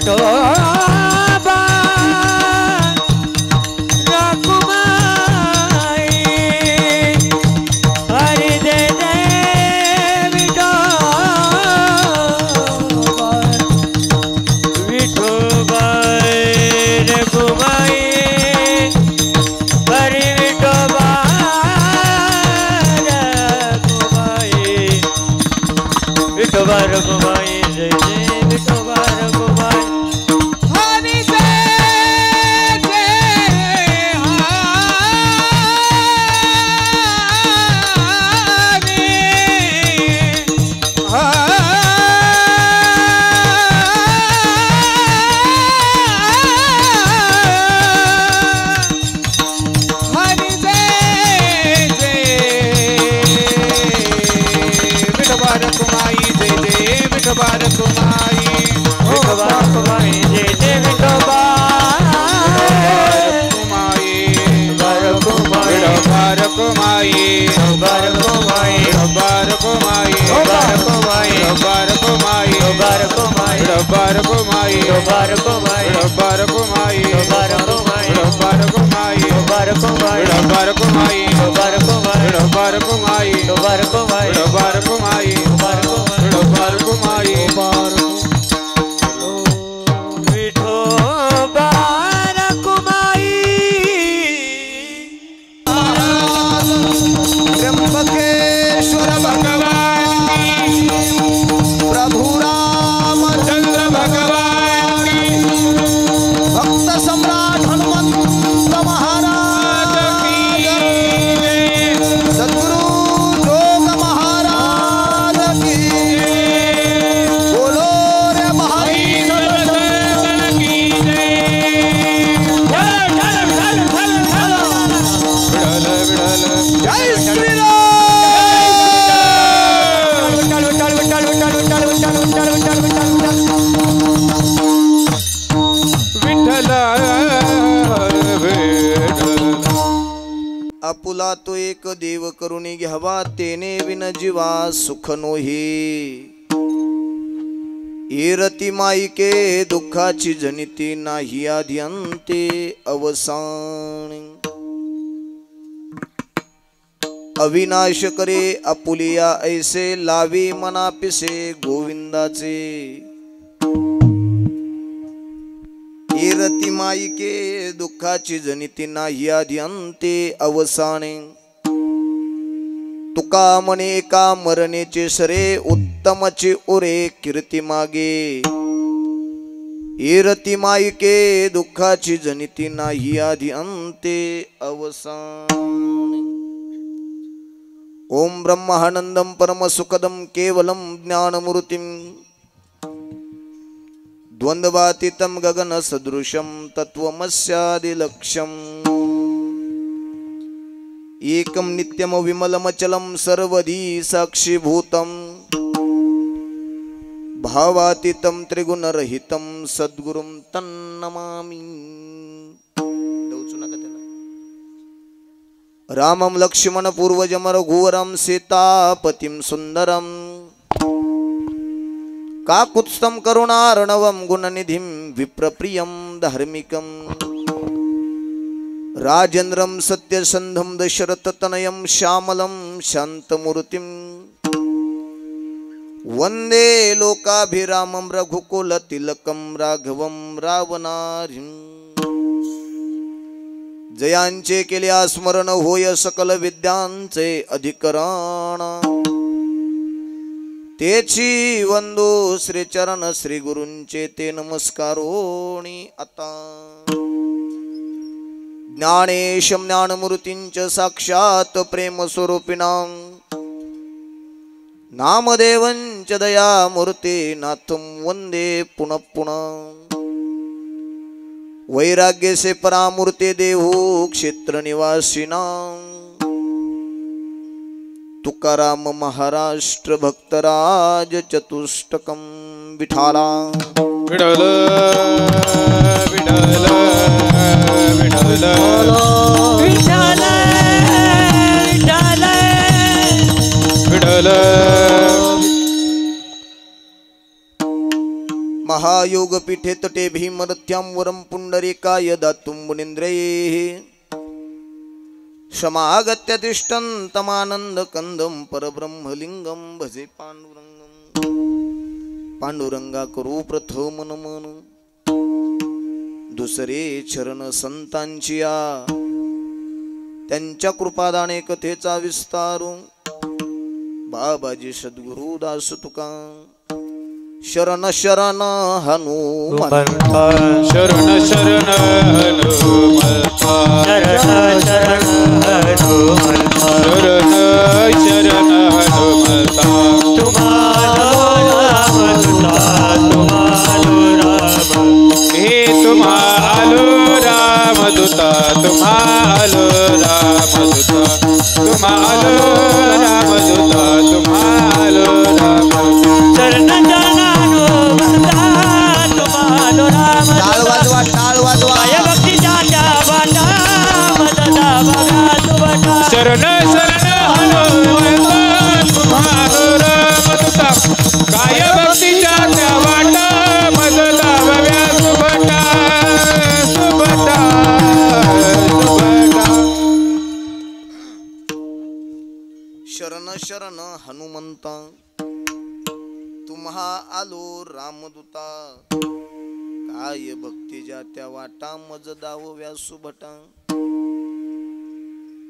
विठोबा रखुमाई हरि दे दे विठोबा विठोबा रखुमाई हरि विठोबा रखुमाई विठोबा रखुमाई जय जय विठोबा रखुमाई हरि जय जय हरि विठोबा रखुमाई जय जय विठोबा रखुमाई विठोबा रखुमाई जय जय विठोबा रखुमाई रखुमाई रखुमाई रखुमाई रखुमाई रखुमाई रखुमाई रखुमाई रखुमाई रखुमाई रखुमाई विठोबा रखुमाई त्र्यंबकेश्वर भगवान प्रभु रामचंद्र भगवान भक्त सम्राट हनुमंत महाराज की सद्गुरु जोग महाराज की बोलो रे महावीर की जय श्री आपुला तो एक देव करुणी घ्यावा तेने विन जीवा सुख नोही रती माईके दुःखाची जनिती नाही आद्यंते अवसान अविनाश करे आपुलिया ऐसे लावी मना पिसे गोविंदाचे रती माईके दुःखाची जनिती नाही आद्यंते अवसाने तुका म्हणे एका मरणेचे सरे उत्तमचे ओरे कीर्ती मागे रती माईके दुःखाची जनिती नाही आद्यंते अवसाने ओम ब्रह्मानंदम परम सुखदम केवलम ज्ञानमूर्तिम द्वंद्वातीतं गगन सदृशं तत्वमस्यादिलक्ष्यम् एकं नित्यं विमलमचलं सर्वधी साक्षीभूतं भावातीतं त्रिगुणरहितं सद्गुरुं तन्नमामि रामं लक्ष्मण पूर्वजं रघुवरं सीतापतिं सुन्दरं काकुत्स्थं करुणार्णवं गुणनिधिं विप्रप्रियं धार्मिकं राजेन्द्रं सत्यसन्धं दशरथतनयं श्यामलं शान्तमूर्तिं वन्दे लोकाभिरामं रघुकुलतिलकं राघवं रावणारिं जयांचे केले स्मरण होय सकल विद्यांचे अधिकरण तेची वंदो श्री चरण श्री गुरूंचे ते नमस्कारोणी आता ज्ञानेशं ज्ञानमूर्तींच साक्षात प्रेम स्वरूपिणां नामदेवंच दयामूर्ते नाथं वंदे पुनः पुनः वैराग्य से परामूर्ते देहो क्षेत्र निवासिनां तुकाराम महाराष्ट्र भक्तराज चतुष्टकम विठाला विठल विठल विठल विठल विठल विठल योगपीठे तटे भीमरथ्यां वरं पुण्डरीकाय दातुं मुनीन्द्रैः क्षमागत्य तिष्ठन्तमानन्दकन्दं परब्रह्मलिङ्गं भजे पाण्डुरङ्गं पांडुरंगा करू प्रथम नमन दुसरे चरण संतांची या त्यांच्या कृपादाने कथेचा विस्तार बाबाजी सद्गुरु दास तुका शरण शरण हनुमंता शरण शरण हनुमंता शरण शरण हनुमंता शरण शरण हनुमंता तुम्हालो रामदूता तुम्हालो रामदूता तुम्हालो रामदूता तुम्हालो रामदूता शरण शरण हनुमंता तुम्हालो टाळ वाजवा टाळ वाजवा राय भक्तीच्या त्या वाटा मदता बघा तुवटा शरण शरण हनुमंता तुम्हालो रामदूता काय भक्तीच्या त्या वाटा मदला भव्या सुभटा सुभटा सुभटा शरण शरण हनुमंता तुम्हा आलो रामदूता काय भक्तीच्या त्या वाटा मज दाव व्यासुभटा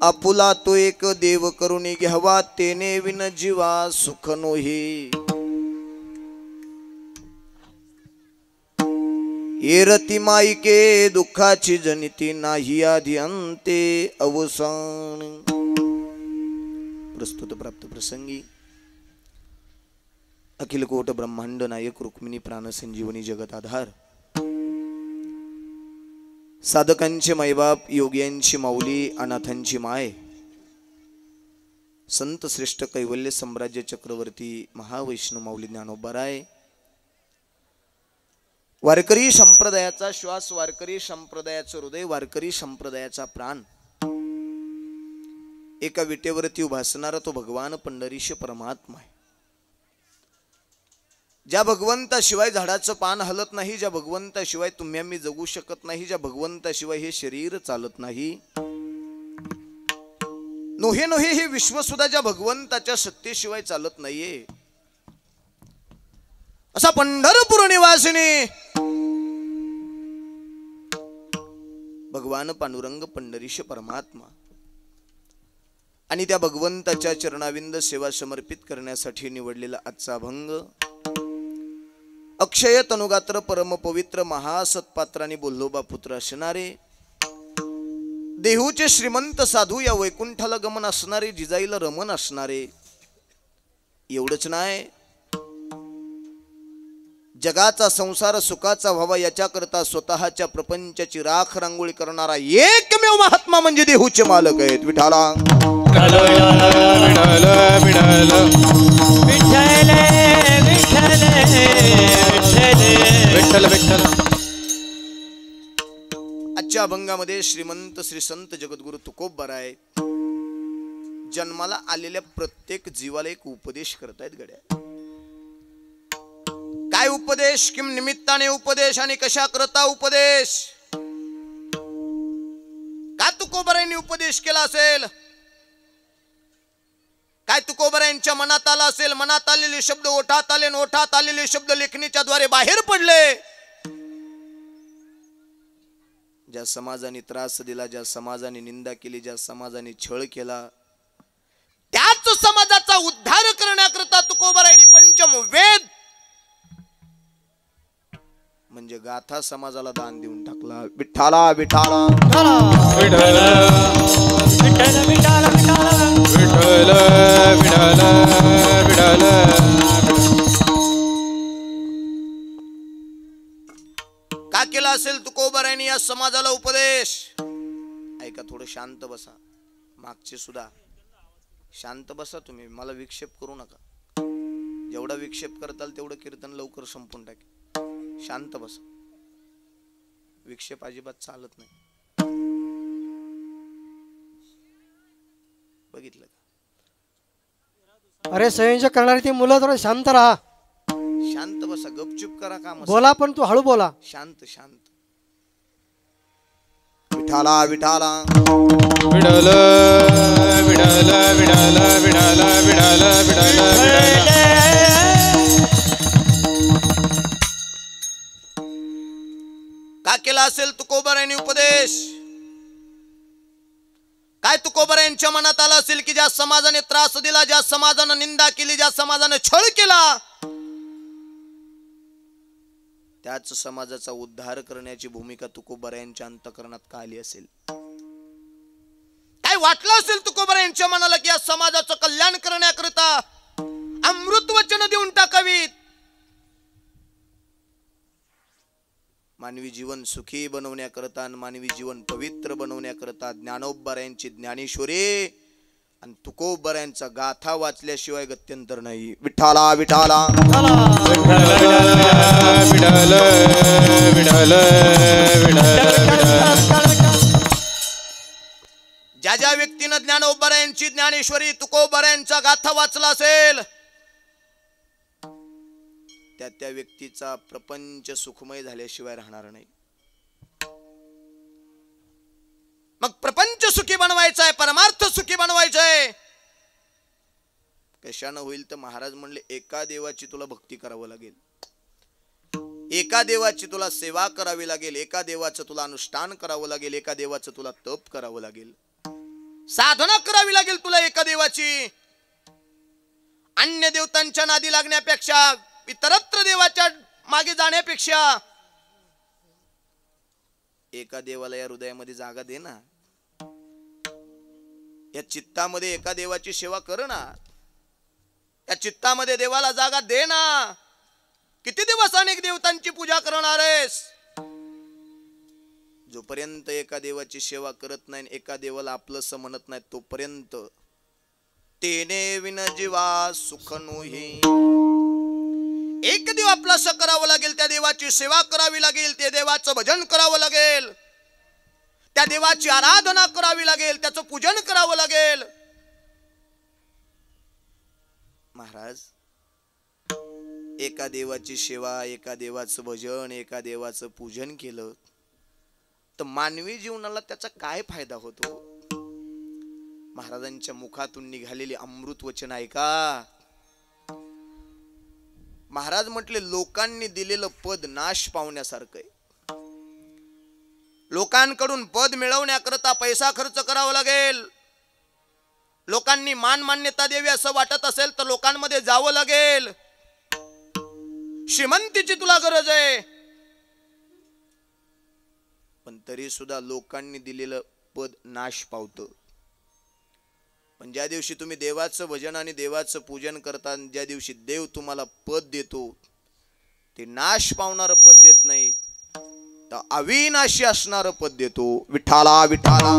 आपुला तो एक देव करुणी घ्यावा तेने विन जीवा सुख नोही येरती माईके दुःखाची जनिती नाही आधी अंते अवसान प्रस्तुत प्राप्त प्रसंगी अखिल कोट ब्रह्मांड नायक रुक्मिणी प्राण संजीवनी जगत आधार साधकांचे मायबाप योग्यांची माऊली अनाथांची माय संत श्रेष्ठ कैवल्य सम्राज्य चक्रवर्ती महावैष्णव माऊली ज्ञानोबाराय वारकरी संप्रदायाचा श्वास वारकरी संप्रदायाचं हृदय वारकरी संप्रदायाचा प्राण एका विटेवरती उभा असणारा तो भगवान पंढरीश परमात्मा आहे ज्या भगवंताशिवाय झाडाचं पान हलत नाही ज्या भगवंताशिवाय तुम्ही आम्ही जगू शकत नाही ज्या भगवंताशिवाय हे शरीर चालत नाही नोहे नोहे हे विश्व सुद्धा ज्या भगवंताच्या सत्तेशिवाय चालत नाहीये असा पंढरपूर निवासिनी भगवान पांडुरंग पंढरीश परमात्मा आणि त्या भगवंताच्या चरणाविंद सेवा समर्पित करण्यासाठी निवडलेला आजचा अभंग अक्षय तनुगात्र परम पवित्र महासत्पात्राने बोल्लोबा पुत्र असणारे देहूचे श्रीमंत साधू या वैकुंठाला गमन असणारे जिजाईला रमन असणारे एवढंच नाही जगाचा संसार सुखाचा व्हावा याच्याकरता स्वतःच्या प्रपंचाची राख रांगोळी करणारा एकमेव महात्मा म्हणजे देहूचे मालक आहेत विठाला विठ्ठल विठ्ठल आजच्या अभंगामध्ये श्रीमंत श्री संत जगद्गुरु तुकोबराय जन्माला आलेल्या प्रत्येक जीवाला एक उपदेश करतायत गड्या काय उपदेश किम निमित्ताने उपदेश आणि कशा करता उपदेश का तुकोबरायांनी उपदेश केला असेल काय तुकोबरायांच्या मनात आला असेल मनात आलेले शब्द ओठात आले ओठात आलेले शब्द लेखणीच्या द्वारे बाहेर पडले ज्या समाजाने त्रास दिला ज्या समाजाने निंदा केली ज्या समाजाने छळ केला त्याच समाजाचा उद्धार करण्याकरता तुकोबरायांनी पंचम वेद म्हणजे गाथा समाजाला दान देऊन टाकला विठ्ठला विठाला विठ्ठल विठ्ठल विठ्ठल विठ्ठल विठ्ठल का केला असेल तुकोबरायांनी या समाजाला उपदेश ऐका थोडं शांत बसा मागचे सुद्धा शांत बसा तुम्ही मला विक्षेप करू नका जेवढा विक्षेप करताल तेवढं कीर्तन लवकर संपून टाकेल शांत बसा विक्षेप अजिबात चालत नाही बघितलं का अरे संयोजक करणारी ती मुलं थोडं शांत राहा शांत बसा, गपचूप करा काम. बोला पण तू हळू बोला. शांत शांत. विठाला विठाला विडल विडल विडल विडल विडल विडल. का केला असेल तुकोबारायांनी उपदेश? काय तुकोबारायांच्या मनात आलं असेल की ज्या समाजाने त्रास दिला, ज्या समाजाने निंदा केली, ज्या समाजाने छळ केला, त्याच समाजाचा उद्धार करण्याची भूमिका तुकोबारायांच्या अंतःकरणात का आली असेल? काय वाटलं असेल तुकोबारायांच्या मनाला की या समाजाचं कल्याण करण्याकरिता अमृत वचन देऊन टाकावीत, मानवी जीवन सुखी बनवण्याकरता आणि मानवी जीवन पवित्र बनवण्याकरता ज्ञानोबारायांची ज्ञानेश्वरी आणि तुकोबारायांचा गाथा वाचल्याशिवाय गत्यंतर नाही. विठाला विठाला विडल विडल ज्या ज्या व्यक्तीनं ज्ञानोबारायांची ज्ञानेश्वरी तुकोबारायांचा गाथा वाचला असेल, त्या त्या व्यक्तीचा प्रपंच सुखमय झाल्याशिवाय राहणार नाही. मग प्रपंच सुखी बनवायचा आहे, परमार्थ सुखी बनवायचा आहे, कशानं होईल तर महाराज म्हणले एका देवाची तुला भक्ती करावं लागेल, एका देवाची तुला सेवा करावी लागेल, एका देवाचं तुला अनुष्ठान करावं लागेल, एका देवाचं तुला तप करावं लागेल, साधना करावी लागेल तुला एका देवाची. अन्य देवतांच्या नादी लागण्यापेक्षा, इतरत्र देवाच्या मागे जाण्यापेक्षा एका देवाला या हृदयामध्ये जागा दे ना, या चित्तामध्ये एका देवाची सेवा कर ना, या चित्तामध्ये देवाला जागा दे ना. किती दिवस अनेक देवतांची पूजा करणार आहेस? जोपर्यंत एका देवाची सेवा करत नाही, एका देवाला आपलंसं म्हणत नाही, तोपर्यंत तेने विन जीवा सुख नोही. एक देव आपलंसं करावं लागेल, त्या देवाची सेवा करावी लागेल, त्या देवाचं भजन करावं लागेल, त्या देवाची आराधना करावी लागेल, त्याचं पूजन करावं लागेल. महाराज, एका देवाची सेवा, एका देवाचं भजन, एका देवाचं पूजन केलं तर मानवी जीवनाला त्याचा काय फायदा होतो? महाराजांच्या मुखातून निघालेली अमृत वचन ऐका. महाराज म्हटले लोकांनी दिलेलं पद नाश पावण्यासारखं आहे. लोकांकडून पद मिळवण्याकरता पैसा खर्च करावा लागेल, लोकांनी मान मान्यता द्यावी असं वाटत असेल तर लोकांमध्ये जावं लागेल, श्रीमंतीची तुला गरज आहे, पण तरी सुद्धा लोकांनी दिलेलं पद नाश पावतं. पण ज्या दिवशी तुम्ही देवाचं भजन आणि देवाचं पूजन करता, ज्या दिवशी देव तुम्हाला पद देतो, ते नाश पावणारं पद देत नाही, तर अविनाशी असणारं पद देतो. विठाला विठाला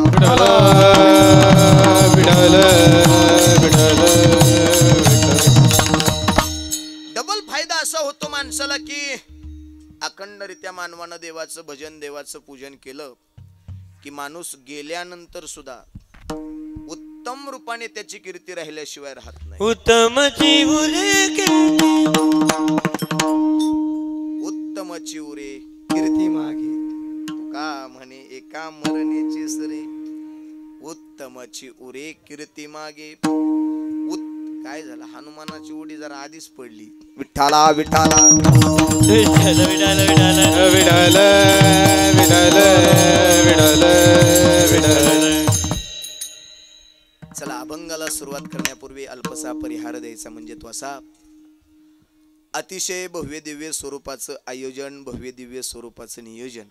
डबल फायदा असा होतो माणसाला की अखंडरित्या मानवानं देवाचं भजन, देवाचं पूजन केलं की माणूस गेल्यानंतर सुद्धा उत्तम रूपाने त्याची कीर्ती राहिल्याशिवाय राहत नाही. उत्तमची उरे कीर्ती मागे, तुका म्हणे एका मरणेची सरे, उत्तमची उरे कीर्ती मागे. काय झालं? हनुमानाची उडी जरा आधीच पडली. विठाला विठाला विठाल विठाल विठाल विडल विडल विडल विडल. चला, अभंगाला सुरुवात करण्यापूर्वी अल्पसा परिहार द्यायचा. म्हणजे तो असा, अतिशय भव्य दिव्य स्वरूपाचं आयोजन, भव्य दिव्य स्वरूपाचं नियोजन.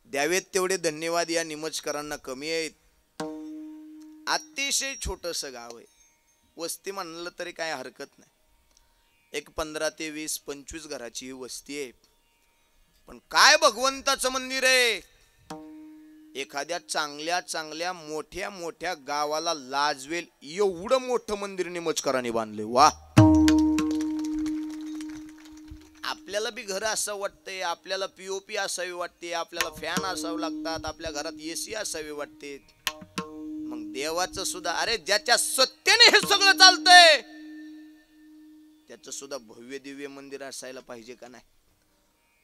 द्यावेत तेवढे धन्यवाद या निमजकरांना कमी आहेत. अतिशय छोटंसं गाव आहे, वस्ती म्हणलं तरी काय हरकत नाही. एक 15 ते 20-25 घराची वस्ती आहे, पण काय भगवंताचं मंदिर आहे. एखाद्या चांगल्या चांगल्या मोठ्या मोठ्या गावाला लाजवेल एवढं मोठं मंदिर निमजकरांनी बांधले. वा, आपल्याला बी घर असं वाटतंय, आपल्याला पीओपी असावी वाटते, आपल्याला फॅन असावे लागतात, आपल्या घरात एसी असावी वाटते. मग देवाचं सुद्धा, अरे ज्याच्या सत्तेने हे सगळं चालतंय त्याचं सुद्धा भव्य दिव्य मंदिर असायला पाहिजे का नाही?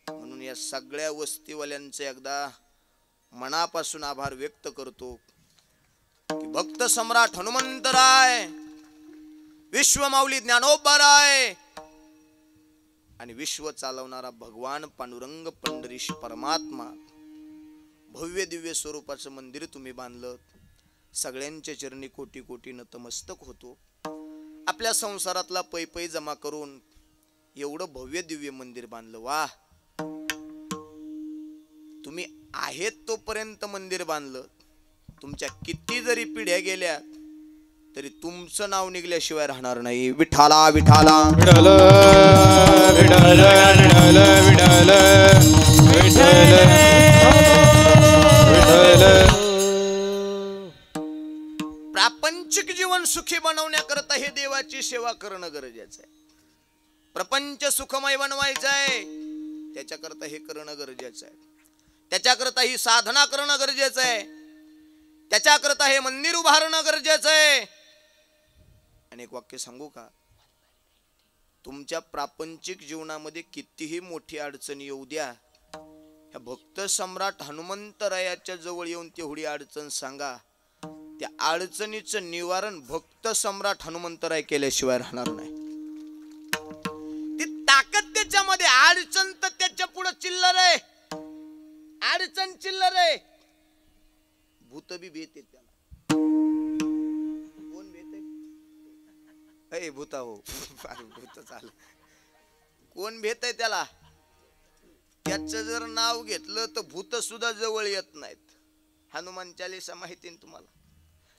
म्हणून या सगळ्या वस्तीवाल्यांचे एकदा मनापासून आभार व्यक्त करतो की भक्त सम्राट हनुमंतराय, विश्वमाऊली ज्ञानोबाराय आणि विश्व चालवणारा भगवान पांडुरंग पंढरीश परमात्मा भव्य दिव्य स्वरूपाचं मंदिर तुम्ही बांधलं. सगळ्यांच्या चरणी कोटी कोटी नतमस्तक होतो. आपल्या संसारातला पै पै जमा करून एवढं भव्य दिव्य मंदिर बांधलं. वा, तुम्ही आहेत तोपर्यंत मंदिर बांधलं. तुमच्या किती जरी पिढ्या गेल्या तरी तुमचं नाव निघल्याशिवाय राहणार नाही. विठाला विठाला विठ्ठल विठ्ठल विठ्ठल विठ्ठल विठ्ठल. प्रापंचिक जीवन सुखी बनवण्याकरता हे देवाची सेवा करणं गरजेचं आहे. प्रपंच सुखमय बनवायचं आहे, त्याच्याकरता हे करणं गरजेचं आहे. त्याच्याकरता ही साधना करणं गरजेचं आहे. त्याच्याकरता हे मंदिर उभारणं गरजेचं आहे. आणि एक वाक्य सांगू का? तुमच्या प्रापंचिक जीवनामध्ये कितीही मोठी अडचण येऊ द्या, ह्या भक्त सम्राट हनुमंतरायाच्या जवळ येऊन तेवढी अडचण सांगा. त्या अडचणीचं निवारण भक्त सम्राट हनुमंतराय केल्याशिवाय राहणार नाही. ती ताकद त्याच्यामध्ये. अडचण तर त्याच्या पुढे चिल्लर आहे. अडचण चिल्लर आहे. भूत बी भेट त्याला. कोण भेट आहे? भूता हो भूत चाल. कोण भेट आहे त्याला? त्याचं जर नाव घेतलं तर भूत सुद्धा जवळ येत नाहीत. हनुमान चालीसा माहिती आहे तुम्हाला.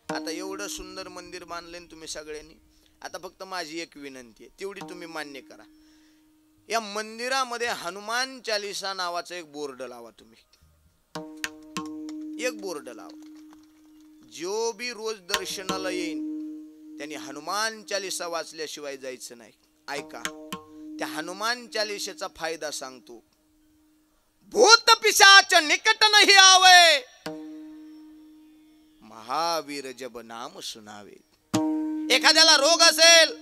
आता एवढं सुंदर मंदिर बांधले तुम्ही सगळ्यांनी. आता फक्त माझी एक विनंती आहे, तेवढी तुम्ही मान्य करा. या मंदिरामध्ये हनुमान चालीसा नावाचा एक बोर्ड लावा. तुम्ही एक बोर्ड लावा. जो बी रोज दर्शनाला येईन त्यांनी हनुमान चालीसा वाचल्याशिवाय जायचं नाही. ऐका, त्या हनुमान चालीसेचा फायदा सांगतो. भूत पिशाच निकट नाही आवे, महावीर जब नाम सुनावे. एखाद्याला रोग असेल,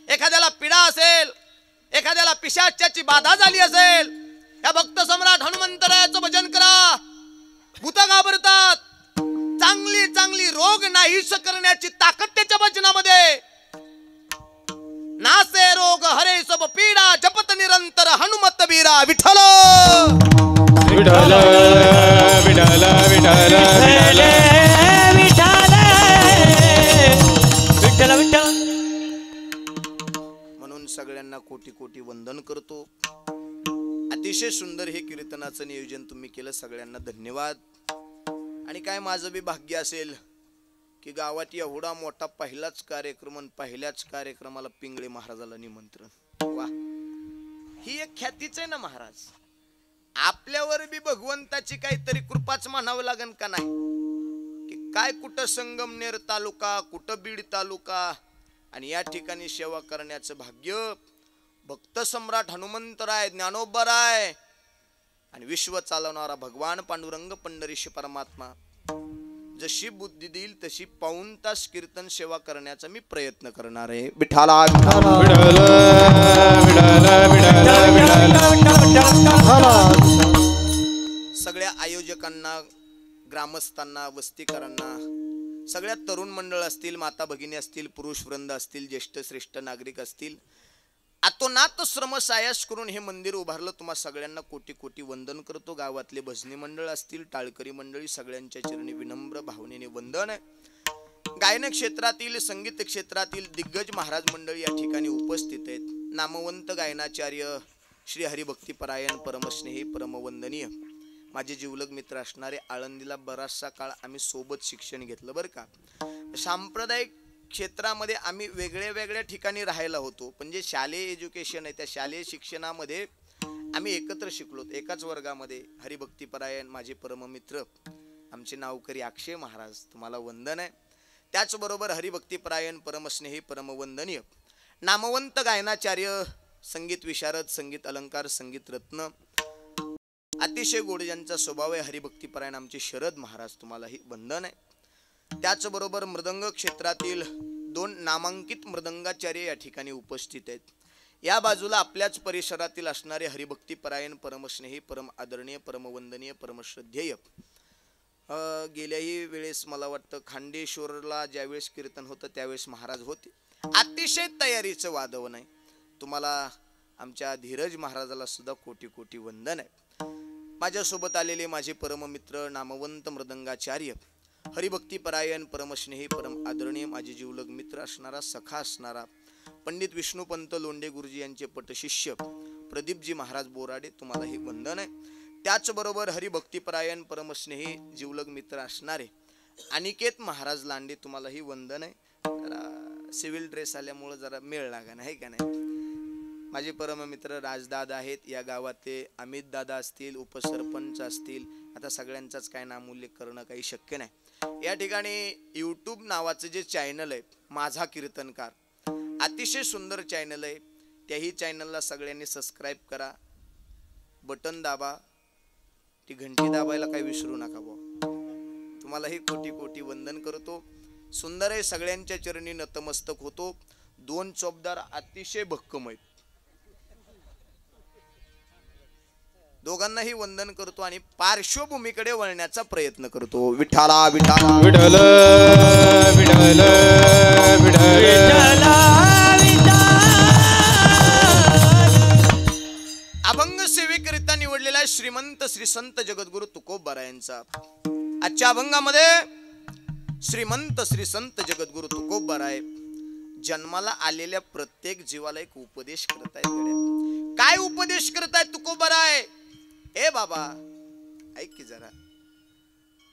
एखाद्याला पीडा असेल, एखाद्याला पिशाच्याची बाधा झाली असेल, या भक्त सम्राट हनुमंतरायाचं भजन करा. भूत घाबरतात. चांगली चांगली रोग नाहीस करण्याची ताकद त्याच्या भजनामध्ये. नासे रोग हरे सब पीडा, जपत निरंतर हनुमत बीरा. विठ्ठल विठ्ठल विठ्ठल विठ्ठल विठ्ठल विठ्ठल. म्हणून सगळ्यांना कोटी कोटी वंदन करतो. अतिशय सुंदर हे कीर्तनाचं नियोजन तुम्ही केलं. सगळ्यांना धन्यवाद. आणि काय माझं बी भाग्य असेल की गावात एवढा मोठा पहिलाच कार्यक्रम, पहिल्याच कार्यक्रमाला पिंगळे महाराजाला निमंत्रण. वा, ही एक ख्यातीच आहे ना महाराज. आपल्यावर बी भगवंताची काहीतरी कृपाच म्हणावं लागेल का नाही? की काय कुठं संगमनेर तालुका, कुठं बीड तालुका, आणि या ठिकाणी सेवा करण्याचं भाग्य भक्त सम्राट हनुमंतराय, ज्ञानोबाराय आणि विश्व चालवणारा भगवान पांडुरंग पंढरीश परमात्मा जशी बुद्धी देईल तशी पाऊण तास कीर्तन सेवा करण्याचा मी प्रयत्न करणार आहे. विठाला विठ्ठल सगळ्या आयोजकांना, ग्रामस्थांना, वस्तीकरांना, सगळ्या तरुण मंडळ असतील, माता भगिनी असतील, पुरुष वृंद असतील, ज्येष्ठ श्रेष्ठ नागरिक असतील, अतोनात श्रम सायास करून हे मंदिर उभारलं. तुम्हा सगळ्यांना कोटी कोटी वंदन करतो. गावातले भजनी मंडळ असतील, टाळकरी मंडळी, सगळ्यांच्या चरणी विनम्र भावनेने वंदन आहे. गायन क्षेत्रातील, संगीत क्षेत्रातील दिग्गज महाराज मंडळी या ठिकाणी उपस्थित आहेत. नामवंत गायनाचार्य श्री हरिभक्तीपरायण, परमस्नेही, परमवंदनीय माझे जीवलग मित्र असणारे. आळंदीला बराचसा काळ आम्ही सोबत शिक्षण घेतलं बरं का. सांप्रदायिक क्षेत्रामध्ये आम्ही वेगळ्या वेगळ्या ठिकाणी राहायला होतो, पण जे शालेय एज्युकेशन आहे त्या शालेय शिक्षणामध्ये आम्ही एकत्र शिकलो. एकाच वर्गामध्ये हरिभक्तीपरायण माझे परममित्र आमचे नावकरी अक्षय महाराज, तुम्हाला वंदन आहे. त्याचबरोबर हरिभक्तीपरायण, परमस्नेही, परमवंदनीय नामवंत गायनाचार्य, संगीत विशारद, संगीत अलंकार, संगीत रत्न, अतिशय गोड ज्यांचा स्वभाव आहे, हरिभक्तीपरायण आमचे शरद महाराज, तुम्हालाही वंदन आहे. त्याचबरोबर मृदंग क्षेत्रातील दोन नामांकित मृदंगाचार्य या ठिकाणी उपस्थित आहेत. या बाजूला आपल्याच परिसरातील असणारे हरिभक्ती परायण परमस्नेही परम आदरणीय परमवंदनीय परमश्रद्धेय गेल्याही वेळेस मला वाटतं खांडेश्वरला ज्यावेळेस कीर्तन होतं त्यावेळेस महाराज होते. अतिशय तयारीचं वादवण आहे. तुम्हाला आमच्या धीरज महाराजाला सुद्धा कोटी कोटी वंदन आहे. माझ्यासोबत आलेले माझे परममित्र नामवंत मृदंगाचार्य हरिभक्ती परायण परमस्नेही परम आदरणीय माझे जीवलग मित्र असणारा सखा असणारा पंडित विष्णुपंत लोंढे गुरुजी यांचे पटशिष्य प्रदीपजी महाराज बोराडे तुम्हाला हे वंदन आहे. त्याचबरोबर हरिभक्तीपरायण परमस्नेही जीवलग मित्र असणारे अनिकेत महाराज लांडे तुम्हाला ही वंदन आहे. जरा सिव्हिल ड्रेस आल्यामुळे जरा मेळ लागा नाही का नाही. माझे परममित्र राजदादा आहेत. या गावातले अमित दादा असतील, उपसरपंच असतील. आता सगळ्यांचाच काय नामोल्लेख करणं काही शक्य नाही. या ठिकाणी यूट्यूब नावाचं जे चॅनल आहे माझा कीर्तनकार, अतिशय सुंदर चॅनल आहे. त्याही चॅनलला सगळ्यांनी सबस्क्राईब करा, बटन दाबा, ती घंटी दाबायला काही विसरू नका बुवा. तुम्हालाही कोटी कोटी वंदन करतो. सुंदर आहे. सगळ्यांच्या चरणी नतमस्तक होतो. दोन चोपदार अतिशय भक्कम आहेत. दोघांनाही वंदन करतो आणि पार्श्वभूमीकडे वळण्याचा प्रयत्न करतो. विठाला विठाला विठ्ठल विठ्ठल विठ्ठल. अभंग सेवेकरिता निवडलेला श्रीमंत श्री संत जगद्गुरु तुकोबरा यांचा आजच्या अभंगामध्ये श्रीमंत श्री संत जगद्गुरु तुकोबरा आहे. जन्माला आलेल्या प्रत्येक जीवाला एक उपदेश करतायत. काय उपदेश करतायत तुकोबरा आहे? ए बाबा ऐक की जरा,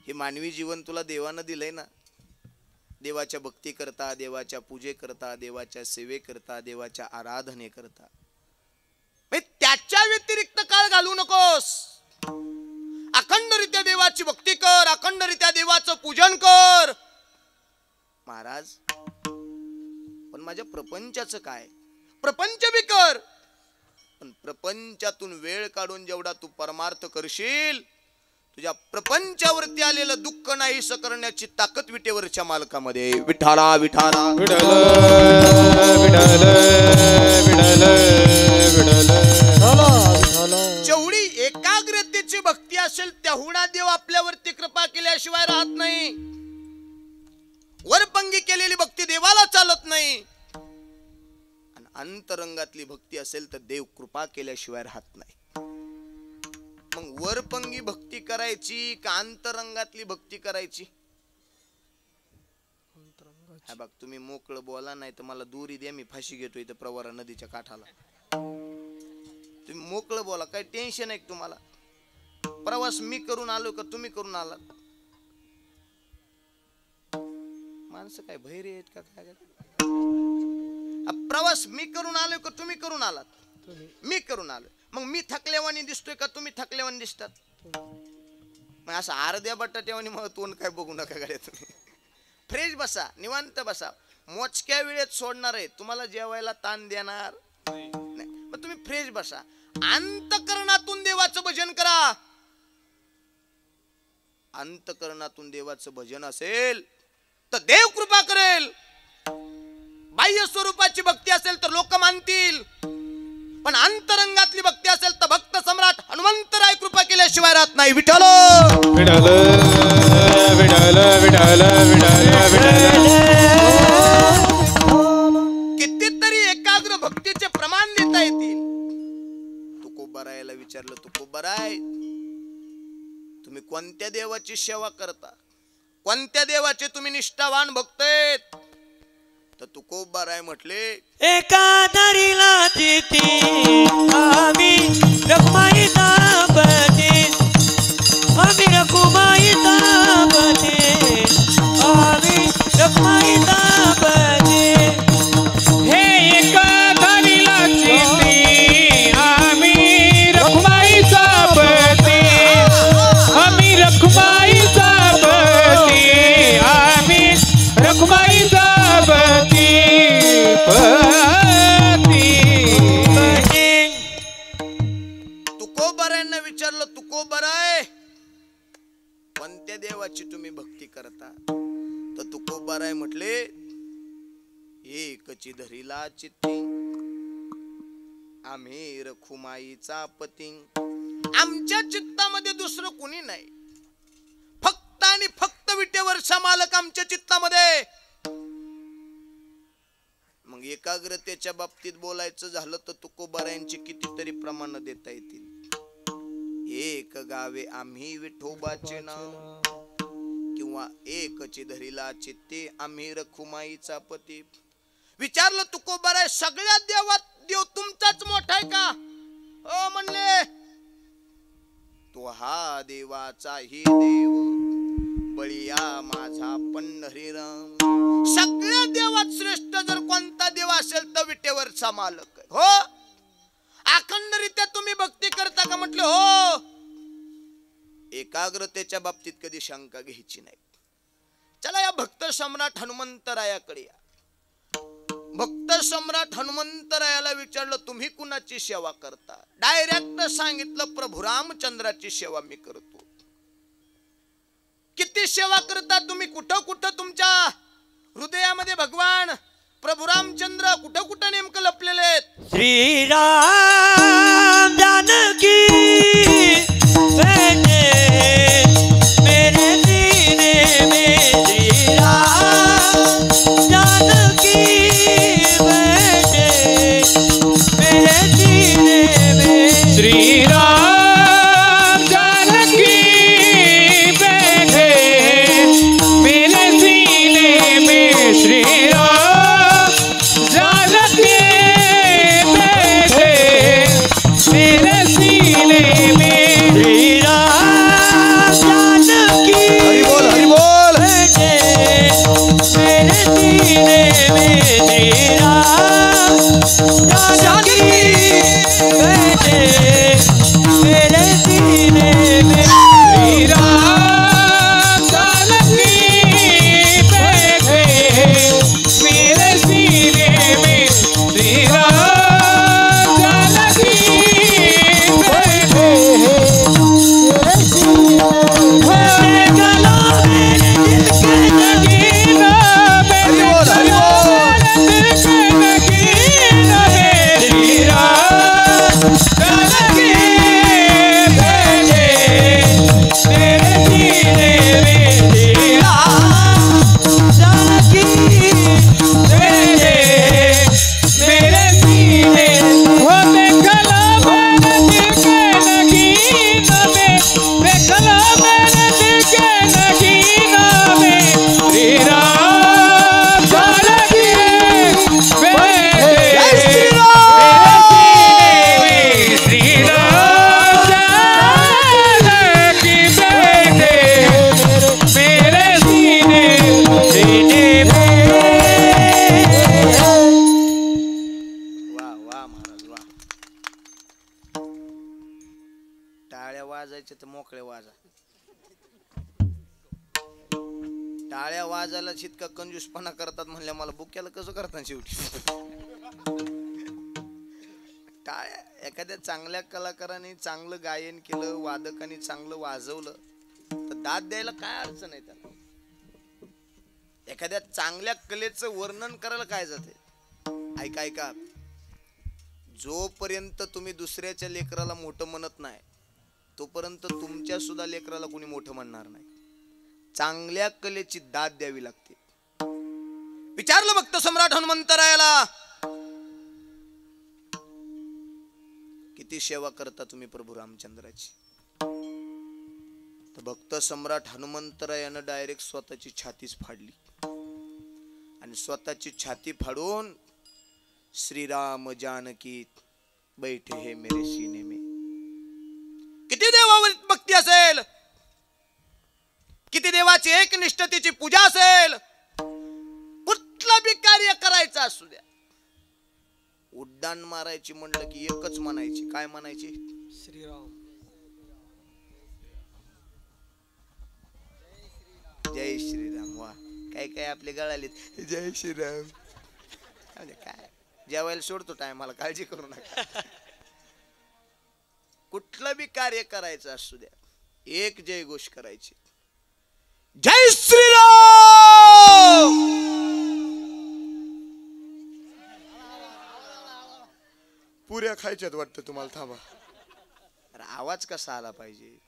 हे मानवी जीवन तुला देवानं दिलंय ना. देवाच्या भक्ती करता, देवाच्या पूजे करता, देवाच्या सेवे करता, देवाच्या आराधने करता. त्याच्या व्यतिरिक्त काळ घालू नकोस. अखंडरित्या देवाची भक्ती कर, अखंडरित्या देवाचं पूजन कर. महाराज पण माझ्या प्रपंचाचं काय? प्रपंच बी कर, पण प्रपंचातून वेळ काढून जेवढा तू परमार्थ करशील, तुझ्या प्रपंचावरती आलेलं दुःख नाहीसं करण्याची ताकद विटेवरच्या मालकामध्ये. विठाला विठाला विठ्ठल विठ्ठल विठ्ठल विठ्ठल. जेवढी एकाग्रतेची भक्ती असेल तेवढा देव आपल्यावरती कृपा केल्याशिवाय राहत नाही. वरपंगी केलेली भक्ती देवाला चालत नाही. आणि अंतरंगातली भक्ती असेल तर देव कृपा केल्याशिवाय राहत नाही. मग वरपंगी भक्ती करायची का अंतरंगातली भक्ती करायची? हा बघ, तुम्ही मोकळं बोला, नाही तर मला दुरी द्या, मी फाशी घेतो इथं प्रवरा नदीच्या काठाला. तुम्ही मोकळं बोला, काही टेन्शन आहे तुम्हाला? प्रवास मी करून आलो का तुम्ही करून आलात? माणसं काय भैरे आहेत का काय? प्रवास मी करून आलोय का तुम्ही करून आलात? मी करून आलोय. मग मी थकल्यावानी दिसतोय का तुम्ही थकल्यावानी दिसतात? मग असं अर्ध्या बटाट्यावानी मग तोंड काय बघू नका गाड्या. तुम्ही फ्रेश बसा, निवांत बसा. मोजक्या वेळेत सोडणार आहे, तुम्हाला जेवायला ताण देणार नाही. मग तुम्ही फ्रेश बसा. अंतकरणातून देवाचं भजन करा. अंतकरणातून देवाचं भजन असेल तर देव कृपा करेल. बाह्य स्वरूपाची भक्ती असेल तर लोक मानतील, पण अंतरंगातली भक्ती असेल तर भक्त सम्राट हनुमंतराय कृपा केल्याशिवाय राहत नाही. विठ्ठल विठ्ठल विठ्ठल विठ्ठल विठ्ठल. कितीतरी एकाग्र भक्तीचे प्रमाण देता येतील. तुकोबरायला विचारलं, तुकोबराय तुम्ही कोणत्या देवाची सेवा करता? कोणत्या देवाचे तुम्ही निष्ठावान भक्त आहेत? तर तुकोबराय म्हटले, एका दरीला चिती आम्ही रखुमाई तापते, आम्ही रखुमाई तापते, आम्ही रखुमाई तापते. हे एका दारीला चिती आम्ही रखुमाई सापते, आम्ही रखुमाई सापते, आम्ही रखुमाई सापते. तुकोबरायांना विचारलं, तुकोबराय कोणत्या देवाची तुम्ही भक्ती करता? तर तुकोबराय म्हटले, एकची धरीला चित्ती आम्ही रखुमाईचा पती, आमच्या चित्तामध्ये दुसरं कुणी नाही, फक्त आणि फक्त विटेवरचा मालक आमच्या चित्तामध्ये. मग एकाग्रतेच्या बाबतीत बोलायचं झालं तर तुकोबारायांची कितीतरी प्रमाण देता येतील. एक गावे आम्ही विठोबाचे नाव, किंवा एकची धरीला चित्ते आम्ही रखुमाईचा पती. विचारलं तुकोबाराय, सगळ्या देवात देव तुमचाच मोठा आहे का? हो म्हणले, तो हा देवाचाही देव, बळीया माझा पंढरीराम. सगळ्या देवात श्रेष्ठ जर कोणता देव असेल तर विटेवरचा मालक आहे. हो, अखंडरित्या तुम्ही भक्ती करता का? म्हटलं हो. एकाग्रतेच्या बाबतीत कधी शंका घ्यायची नाही. चला या भक्त सम्राट हनुमंतरायाकडे या. भक्त सम्राट हनुमंतरायाला विचारलं, तुम्ही कुणाची सेवा करता? डायरेक्ट सांगितलं, प्रभू रामचंद्राची सेवा मी करतो. किती सेवा करता तुम्ही? कुठं कुठं तुमच्या हृदयामध्ये भगवान प्रभू रामचंद्र कुठं कुठं नेमकं लपलेले आहेत? श्रीराम जानकी बैठे मेरे सीने में, श्रीराम जानकी बैठे मेरे सीने में, श्री राम जानकी बैठे मेरे सीने में, श्री राम जानकी बैठे मेरे सीने में, श्री राम जानकी हरि बोल बैठे मेरे सीने में, श्री राम जानकी बैठे मेरे सीने में, श्री राम जानकी बैठे मेरे सीने में, श्री राम जानकी बैठे मेरे गलों में जिसके नगीना में, दिल के नगीना में, श्री राम जानकी बैठे मेरे सीने में, श्री राम जानकी बैठे मेरे सीने वो देखला मैंने दिल के नगीना में, देखला मैंने दिल के नगीना में, श्री राम जानकी बैठे मेरे सीने में, श्री राम जानकी बैठे मेरे सीने में. वा वा महाराज वा. टाळ्या वाजायच्या तर मोकळे वाजा. टाळ्या वाजायला इतका कंजूसपणा करतात म्हणल्या, मला बुक्याला कसं करतात शेवटी? टाळ्या एखाद्या चांगल्या कलाकाराने चांगलं गायन केलं, वादकाने चांगलं वाजवलं तर दाद द्यायला काय अडचण आहे त्याला? एखाद्या चांगल्या कलेचं वर्णन करायला काय जाते? ऐका ऐका, जोपर्यंत तुम्ही दुसऱ्याच्या लेकराला मोठं म्हणत नाही तोपर्यंत तुमच्या सुद्धा लेकराला कोणी मोठं म्हणणार नाही. चांगल्या कलेची दाद द्यावी लागते. विचारलं भक्त सम्राट हनुमंतरायाला, किती सेवा करता तुम्ही प्रभू रामचंद्राची? तर भक्त सम्राट हनुमंतरायानं डायरेक्ट स्वतःची छातीच फाडली आणि स्वतःची छाती फाडून श्रीराम जानकी बैठे हे मेरे सीने में. किती देवावर भक्ती असेल, किती देवाची एक निष्ठतेची पूजा असेल, कुठलं बी कार्य करायचं असू द्या, उड्डाण मारायची म्हणलं की एकच म्हणायची. काय म्हणायची? श्रीराम जय श्रीराम. वा, काय काय आपले गळालेत जय श्रीराम. काय जेवायला सोडतो टायमाला, काळजी करू नका. कुठलं बी कार्य करायचं असू द्या, एक जय घोष करायची, जय श्रीराम. पुऱ्या खायच्यात वाटतं तुम्हाला. थांबा. अरे आवाज कसा आला पाहिजे.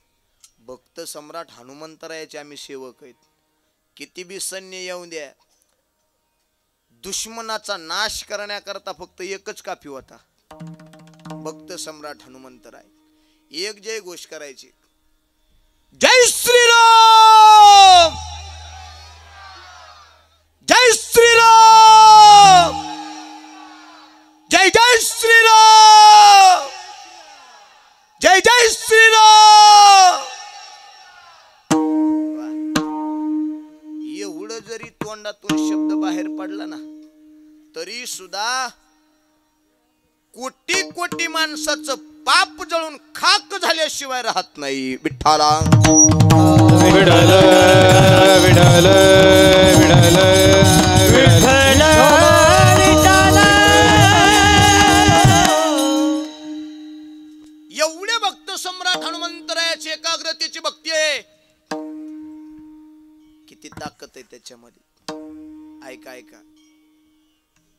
भक्त सम्राट हनुमंतरायाचे आम्ही सेवक आहेत. किती बी सैन्य येऊन द्या, दुश्मनाचा नाश करण्याकरता फक्त एकच काफी होता, भक्त सम्राट हनुमंतराय. एक जय घोष करायची, जय श्रीराम, जय श्रीराम, जय जय श्रीराम, जय जय श्रीराम. एवढं जरी तोंडातून शब्द बाहेर पडला ना, तरी सुद्धा कोटी कोटी माणसाचं पाप जळून खाक झाल्याशिवाय राहत नाही. विठ्ठला विठ्ठल विठ्ठल विठ्ठल विठ्ठल विठ्ठल. एवढे भक्त सम्राट हनुमंतरायाची एकाग्रतेची भक्ती आहे. किती ताकद आहे त्याच्यामध्ये. ऐका ऐका,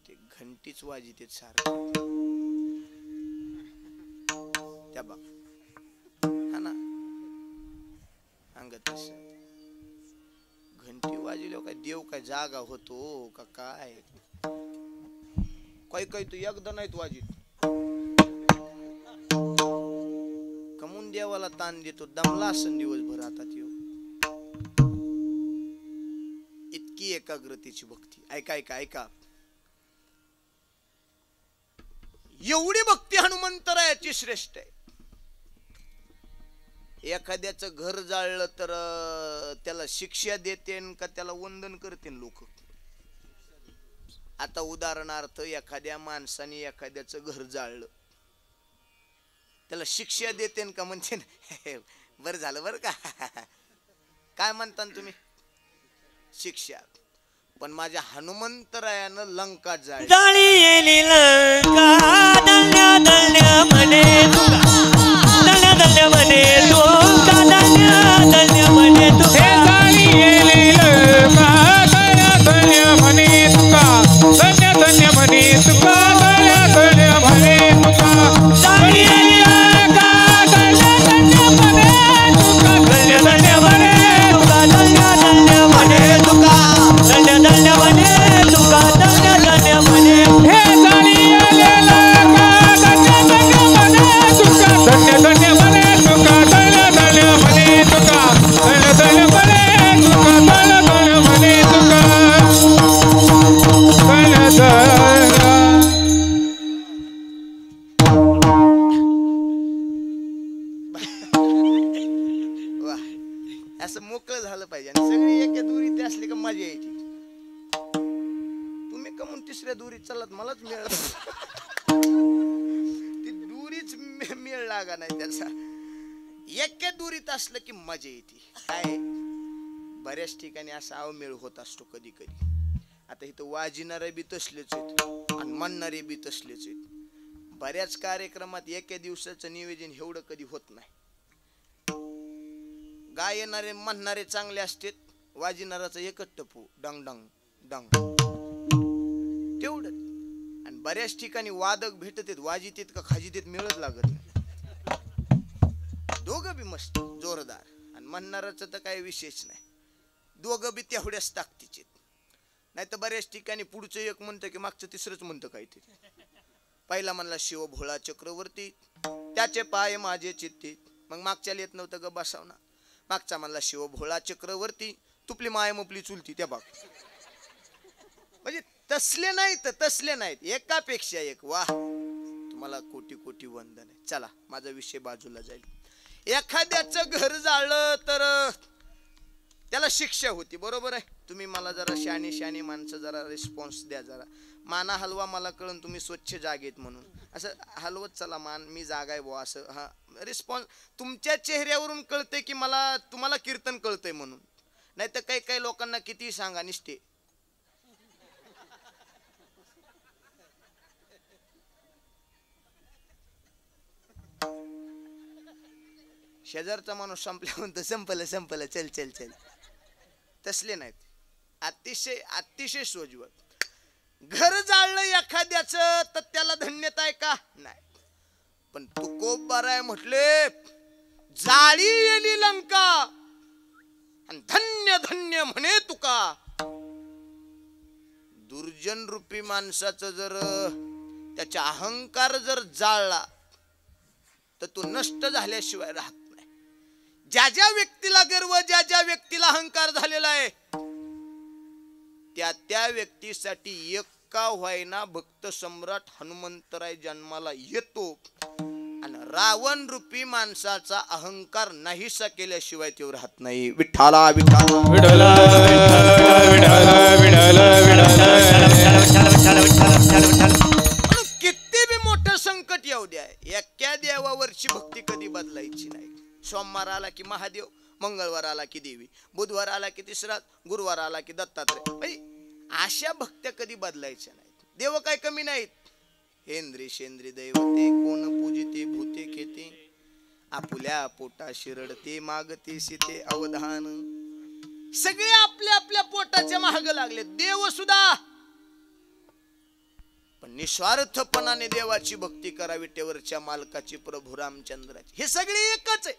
ते घंटीच वाजित सारखं त्या बा, हा ना, अंगत घंटी वाजल्यावर काय देव काय जागा होतो का काय. काही काही तू एकदा नाहीत वाजित, कमून देवाला ताण देतो. दमला असन दिवसभर आता त्यो. इतकी एकाग्रतेची भक्ती. ऐका ऐका ऐका, एवढी भक्ती हनुमंतरायाची श्रेष्ठ आहे. एखाद्याचं घर जाळलं तर त्याला शिक्षा देते का त्याला वंदन करते लोक. आता उदाहरणार्थ, एखाद्या माणसाने एखाद्याचं घर जाळलं, त्याला शिक्षा देते का म्हणते ना, बरं झालं बरं का, काय म्हणता तुम्ही, शिक्षा. पण माझ्या हनुमंतरायानं लंका जाळली. जाळी येली लंका, दल्या दल्या म्हणे तुका, दल्या दल्या म्हणे तुका, दल्या दल्या म्हणे तुका. जाळी येली लंका, दल्या दल्या म्हणे तुका, दल्या दल्या म्हणे तुका, दल्या दल्या म्हणे तुका. जाळी येली लंका, दल्या दल्या म्हणे तुका, दल्या दल्या म्हणे तुका, दल्या दल्या म्हणे तुका, दल्या दल्या म्हणे तुका, दल्या दल्या म्हणे. हे जाळी येली लंका, दल्या दल्या म्हणे तुका, दल्या दल्या म्हणे तुका, दल्या दल्या म्हणे तुका, दल्या दल्या म्हणे तुका, दल्या दल्या म्हणे तुका, दल्या दल्या. वा, असं मोकळं झालं पाहिजे आणि सगळी एका दुरीत असली का मजा यायची. तुम्ही कमून तिसऱ्या दुरीत चालत, मलाच मिळ ती दुरीच मेळ लागा नाही त्याचा. एका दुरीत असलं की मजा येते. काय बऱ्याच ठिकाणी असा अवमेळ होत असतो कधी कधी. आता इथं वाजणारे बी तसलेच आहेत आणि म्हणणारे बी तसलेच आहेत. बऱ्याच कार्यक्रमात एका दिवसाचं नियोजन एवढं कधी होत नाही. गायणारे म्हणणारे चांगले असतात, वाजणाराचा एकच टपू, डंग डंग डंग, तेवढंच. आणि बऱ्याच ठिकाणी वादक भेटत, वाजितेत का खाजितेत मिळत लागत नाही. दोघं बी मस्त जोरदार, आणि म्हणणाराचं तर काही विशेष नाही. दोघं बी तेवढ्याच ताकदीचे. नाही तर बऱ्याच ठिकाणी पुढचं एक म्हणतं की मागचं तिसरंच म्हणतं काहीतरी. पहिला म्हणला शिव भोळा चक्रवर्ती, त्याचे पाय माझे चित्ती. मग मागच्याला येत नव्हतं ग बसावना. मागचा म्हणला शिव भोळा चक्रवर्ती, तुपली माय मुपली चुलती. त्या बाग म्हणजे तसले नाहीत, तसले नाहीत, एकापेक्षा एक. वाह, तुम्हाला कोटी कोटी वंदन आहे. चला, माझा विषय बाजूला जाईल. एखाद्याचं घर जाळलं तर त्याला शिक्षा होती, बरोबर आहे. तुम्ही मला जरा शानी शानी माणसं जरा रिस्पॉन्स द्या. जरा माना हलवा, मला कळून तुम्ही स्वच्छ जागेत म्हणून. असं हलवत चला मान, मी जागा आहे बुवा असं. हा, रिस्पॉन्स तुमच्या चेहऱ्यावरून कळतंय की मला, तुम्हाला कीर्तन कळतंय म्हणून. नाही तर काही काही लोकांना किती सांगा निष्ठे. शेजारचा माणूस संपल्या म्हणतो संपलं संपलं, चल चल चल. तसले नाहीत. अतिशय अतिशय सोज्वळ. घर जाळलं एखाद्याचं तर त्याला धन्यता आहे का? नाही. पण तुकोबाराय म्हटले जाळी येली लंका आणि धन्य धन्य म्हणे तुका. दुर्जन रूपी माणसाचं जर त्याचा अहंकार जर जाळला तर तो नष्ट झाल्याशिवाय राहत नाही. ज्या ज्या व्यक्तीला गर्व, ज्या ज्या व्यक्तीला अहंकार झालेला आहे त्या त्या व्यक्तीसाठी एका व्हायना भक्त सम्राट हनुमंतराय जन्माला येतो आणि रावण रूपी माणसाचा अहंकार नाहीसा केल्याशिवाय तो राहत नाही. विठ्ठला विठ्ठला विठ्ठला किती बी मोठं संकट येऊ द्या, एका देवावरची भक्ती कधी बदलायची नाही. सोमवार आला की महादेव, मंगळवार आला की देवी, बुधवार आला की तिसरा, गुरुवार आला की दत्तात्रय. अशा भक्त्या कधी बदलायच्या नाहीत. देव काय कमी नाहीत. हेंद्री शेंद्री दैवते कोण पूजिते भूते खेते, आपुल्या पोटा शिरडते मागते सीते अवधान. सगळे आपल्या आपल्या पोटाच्या माग लागले. देव सुद्धा पण निस्वार्थपणाने देवाची भक्ती करावी. विटेवरच्या मालकाची, प्रभू रामचंद्राची, हे सगळे एकच आहे.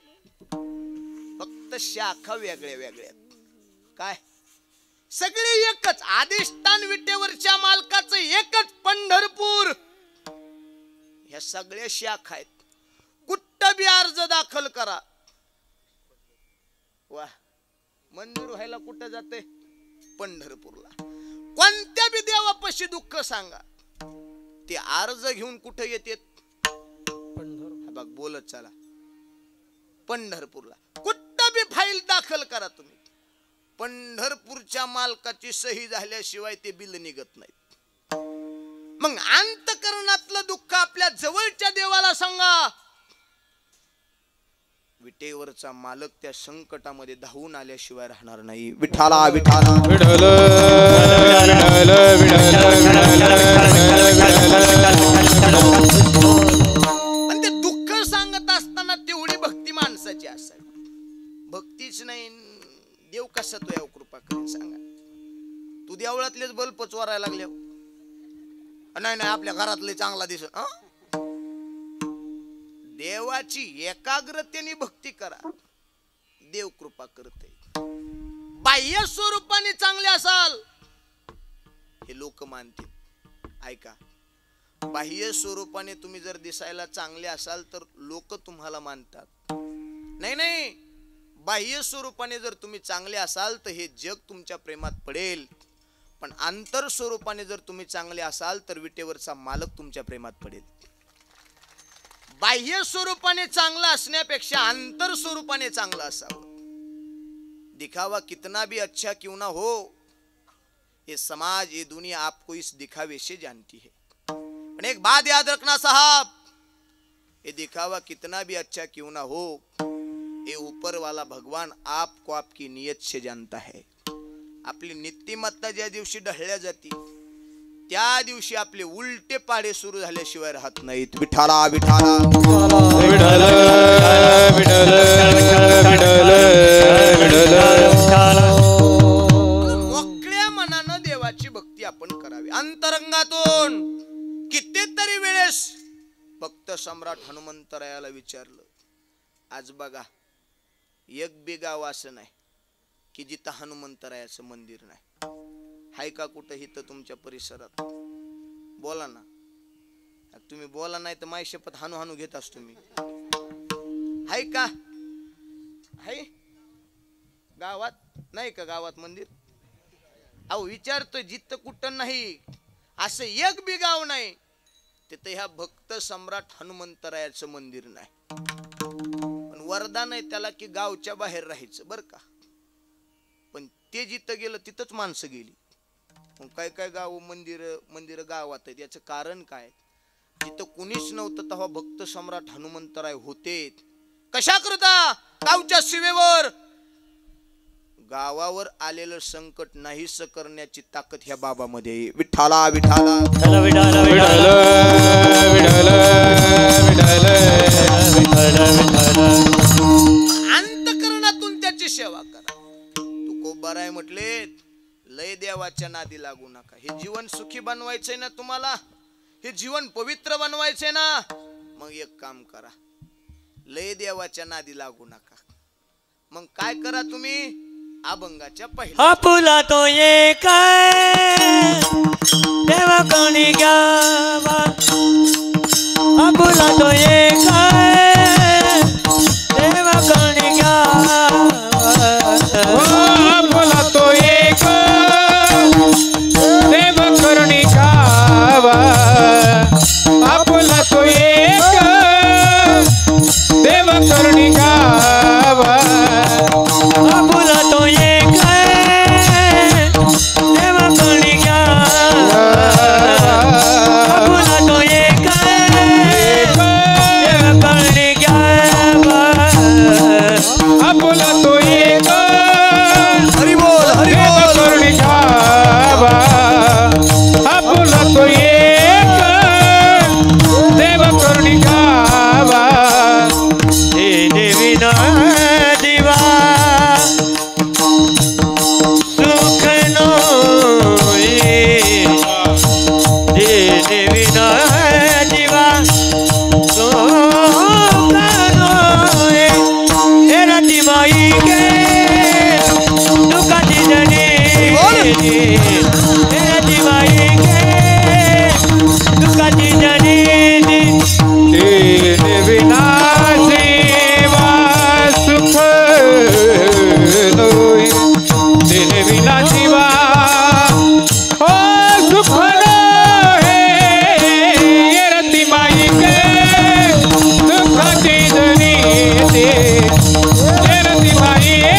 फक्त शाखा वेगळ्या वेगळ्या. काय सगळे एकच. आदिष्टान विटेवरच्या मालकाचं एकच पंढरपूर. ह्या सगळ्या शाखा आहेत. कुठं बी अर्ज दाखल करा. वा, मंजूर व्हायला कुठं जाते? पंढरपूरला. कोणत्या बी देवापाशी दुःख सांगा, ते अर्ज घेऊन कुठे येतात? बघ, बोलत चला, पंढरपूरला. कुठं बी फाईल दाखल करा तुम्ही, पंढरपूरच्या मालकाची सही झाल्याशिवाय ते बिल निघत नाही. मग अंतकरणातलं दुःख आपल्या जवळच्या देवाला सांगा. विटेवरचा मालक त्या संकटामध्ये धावून आल्याशिवाय राहणार नाही. विठ्ठला विठ्ठला आणि ते दुःख सांगत असताना तेवढी भक्ती माणसाची असावी. भक्तीच नाही, देव कसा तो याव कृपा करेन सांगा. तू देवळातलेच बल्ब चोरायला लागले. नाही नाही, आपल्या घरातले चांगला दिसत. देवाची एकाग्रतेने भक्ती करा, देव कृपा करते. बाह्य स्वरूपाने चांगले असाल हे लोक मानतील. ऐका, बाह्य स्वरूपाने तुम्ही जर दिसायला चांगले असाल तर लोक तुम्हाला मानतात. नाही नाही, बाह्य स्वरूपाने जर तुम्ही चांगले असाल तर हे जग तुमच्या प्रेमात पडेल. पण आंतर स्वरूपाने जर तुम्ही चांगले असाल तर विटेवरचा मालक तुमच्या प्रेमात पडेल. बाह्य स्वरूपाने चांगलं असण्यापेक्षा आंतर स्वरूपाने चांगलं असावं. दिखावा कितना भी अच्छा क्यों ना हो, ये समाज, ये दुनिया आपको इस दिखावे से जानती है. पण एक बात याद रखना साहब, ये दिखावा कितना भी अच्छा क्यों ना हो, ये ऊपर वाला भगवान आपको आपकी नियत से जानता है. आपली नीतिमत्ता ज्या दिवशी ढळल्या जाती त्या दिवशी आपले उलटे पाडे सुरू झाल्याशिवाय राहत नाहीत. विठाला विठाला मोकळ्या मनानं देवाची भक्ती आपण करावी. अंतरंगातून कितीतरी वेळेस भक्त सम्राट हनुमंतरायाला विचारलं. आज बघा, एक बी गाव असं नाही की जिथं हनुमंतरायाचं मंदिर नाही. हाय का कुठं इथं तुमच्या परिसरात? बोला ना. तुम्ही बोला नाही तर माय शपथ हानू हानू घेत असतो मी. हाय का? हाय गावात नाही का? गावात मंदिर? अहो विचारतोय, जिथं कुठं नाही असं एक बी गाव नाही तिथं ह्या भक्त सम्राट हनुमंतरायाचं मंदिर नाही. पण वरदान आहे त्याला की गावच्या बाहेर राहायचं बरं का. पण ते जिथं गेलं तिथंच माणसं गेली. काय काय गाव मंदिर गावात आहेत. याचं कारण काय? तिथं कुणीच नव्हतं तेव्हा भक्त सम्राट हनुमंतराय होते. कशा करता? गावच्या शिवेवर. गावावर आलेलं संकट नाहीस करण्याची ताकद ह्या बाबामध्ये. विठाला विठाला अंतकरणातून त्याची सेवा करा. तुकोबाराय म्हटले, लय देवाच्या नादी लागू नका. हे जीवन सुखी बनवायचंय ना तुम्हाला, हे जीवन पवित्र बनवायचंय ना, मग एक काम करा, लय देवाच्या नादी लागू नका. मग काय करा तुम्ही, अभंगाच्या पहिल्या आपुला तो एक देव कोणी घ्यावा, आपुला तो एक देव कोणी घ्यावा. आपुला तो एक देव करुणी घ्यावा, आपुला तो एक देव करुणी घ्यावा, आपुला तो एक देव कोणी घ्यावा, आपुला तो एक देव कोणी घ्यावा, आपुला तो एक हरी बोल हरी देव बोल. करुणी घ्यावा, आपुला तो एक देव करुणी घ्यावा. हे देवीना दिवा सुख नोये, हे देवीना दिवा सुख नोये, हे राती माई गे दुखाची जणी, हे राती माई गे दुखाची जणी. तेरे बिना जीवा सुख नोई, तेरे बिना जीवा हो सुख नोहे. ये रती माई के दुखाची जनी दे, ये रती माई के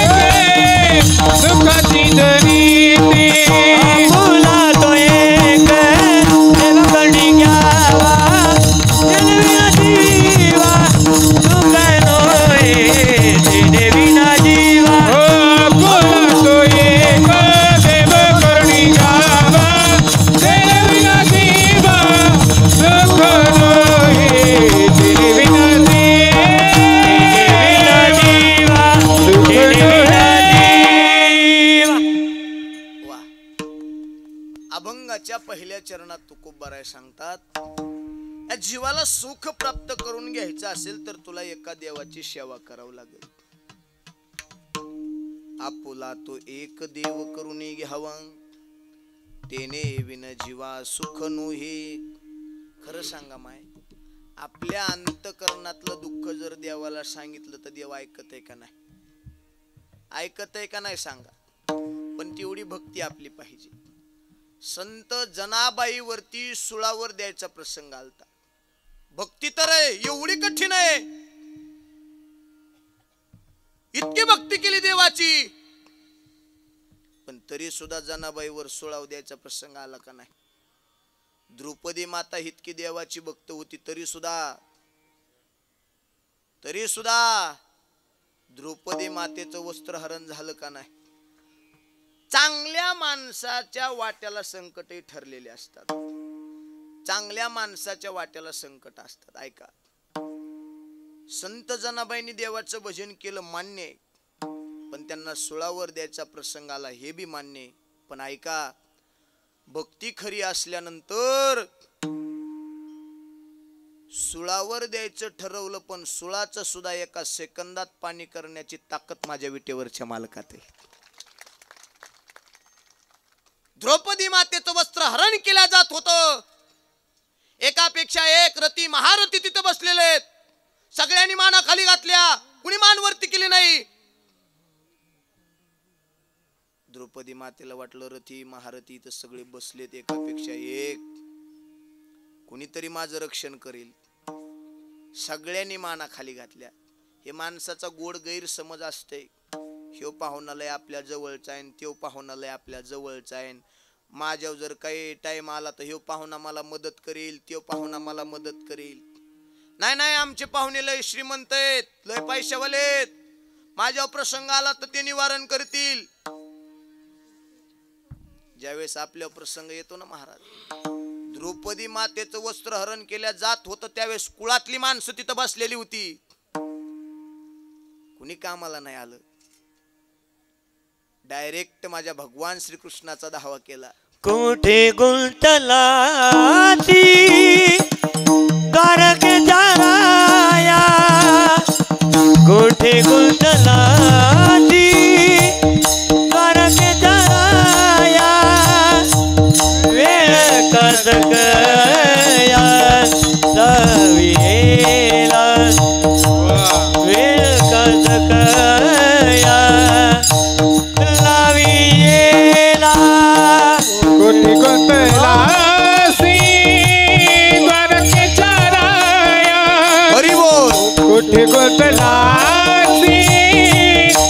दुखाची जनी दे. आपुला तो एक देव कोणी घ्यावा, देवीना जीवा सुख नोये, देवीना जीवा. आपुला तो एक देव करुणी घ्यावा, तेरे बिना जीवा सुख नोहे, तेरे बिना जीवा सुख वा. अभंगाच्या पहिल्या चरणात तुकोबाराय सांगतात, या जीवाला सुख प्राप्त करून घ्यायचं असेल तर तुला एका देवाची सेवा करावं लागेल. आपुला तो एक देव करून घ्यावा, तेने विन जीवा सुख नोहे. खरं सांगा माय, आपल्या अंतकरणातलं दुःख जर देवाला सांगितलं तर देव ऐकत आहे का नाही? ऐकत आहे का नाही सांगा. पण तेवढी भक्ती आपली पाहिजे. संत जनाबाईवरती सुळावर द्यायचा प्रसंग आलता. भक्ती तर आहे, एवढी कठीण आहे, इतकी भक्ती केली देवाची, पण तरी सुद्धा जनाबाईवर सुळाव द्यायचा प्रसंग आला का नाही? द्रौपदी माता इतकी देवाची भक्त होती, तरी सुद्धा द्रौपदी मातेचं वस्त्रहरण झालं का नाही? चांगल्या माणसाच्या वाट्याला संकटही ठरलेले असतात. चांगल्या माणसाच्या वाट्याला संकट असतात. ऐका, संत जनाबाईंनी देवाचं भजन केलं मान्य आहे, पण त्यांना सुळावर द्यायचा प्रसंग आला हे बी मान्य आहे. पण ऐका, भक्ती खरी असल्यानंतर सुळावर द्यायचं ठरवलं, पण सुळाचं सुद्धा एका सेकंदात पाणी करण्याची ताकद माझ्या विटेवरच्या मालकात आहे. द्रौपदी मातेचं वस्त्र हरण केलं जात होतं. एकापेक्षा एक रती महारथी तिथे बसलेले आहेत. सगळ्यांनी माना खाली घातल्या, कुणी मान वरती केली नाही. द्रौपदी मातेला वाटलं रथी महारथी इथं सगळे बसलेत एकापेक्षा एक, कुणीतरी माझं रक्षण करेल. सगळ्यांनी माना खाली घातल्या. हे माणसाचा गोड गैरसमज असते. ह्यो पाहुणालय आपल्या जवळचा आहे, त्यो पाहुणालय आपल्या जवळचा आहे. माझ्यावर जर काही टाइम आला तर ह्यो पाहुणा मला मदत करेल, त्यो पाहुणा मला मदत करेल. नाही नाही, आमचे पाहुणे लय श्रीमंत आहेत, लय पैशावाले आहेत, माझ्यावर प्रसंग आला तर ते निवारण करतील. ज्यावेळेस आपल्यावर प्रसंग येतो ना महाराज, द्रौपदी मातेचं वस्त्र हरण केल्या जात होतं त्यावेळेस कुळातली माणसं तिथं बसलेली होती. कुणी कामाला नाही आलं. डायरेक्ट माझ्या भगवान श्रीकृष्णाचा धावा केला. कोठे गुंतला ती द्वारके दारा कोठे कुंडलाची द्वारकेच्या राया वेळ कसकया सवियेला वेळ कसकया लावियेला कोटी कोतलासी द्वारकेच्या राया हरी बोल कोटी कोतलासी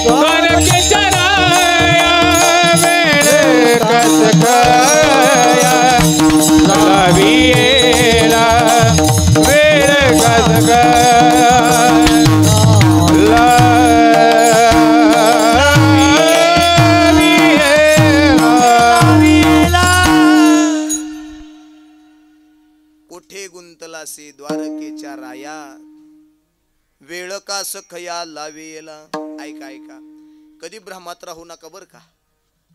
द्वारकेच्या राया वेळ कसकया लावियेला वेळ कसकया कोठे गुंतलासी द्वारकेच्या राया वेळ का सखया लावेला. ऐका ऐका, कधी भ्रमात राहू नका बर का.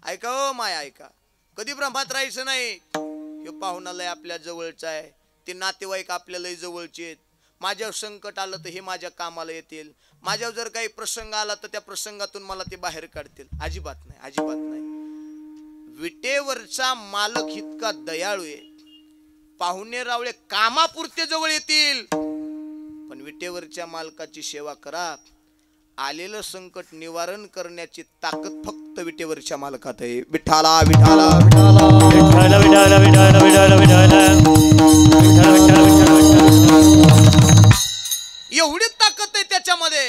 ऐका ओ माय ऐका, कधी भ्रमात राहायचं नाही. हे पाहुणालय आपल्या जवळचं आहे, ते नातेवाईक आपल्या लय जवळचे आहेत. माझ्यावर संकट आलं तर हे माझ्या कामाला येतील, माझ्यावर जर काही प्रसंग आला तर त्या प्रसंगातून मला ते बाहेर काढतील. अजिबात नाही, अजिबात नाही. विटेवरचा मालक इतका दयाळू आहे, पाहुणे रावळे कामापुरते जवळ येतील, पण विटेवरच्या मालकाची सेवा करा. आलेलं संकट निवारण करण्याची ताकद फक्त विटेवरच्या मालकात आहे. विठाला विठाला विठाला विठाला विठाला विठाला विठाला विठाला विठाला विठाला एवढी ताकद आहे त्याच्यामध्ये.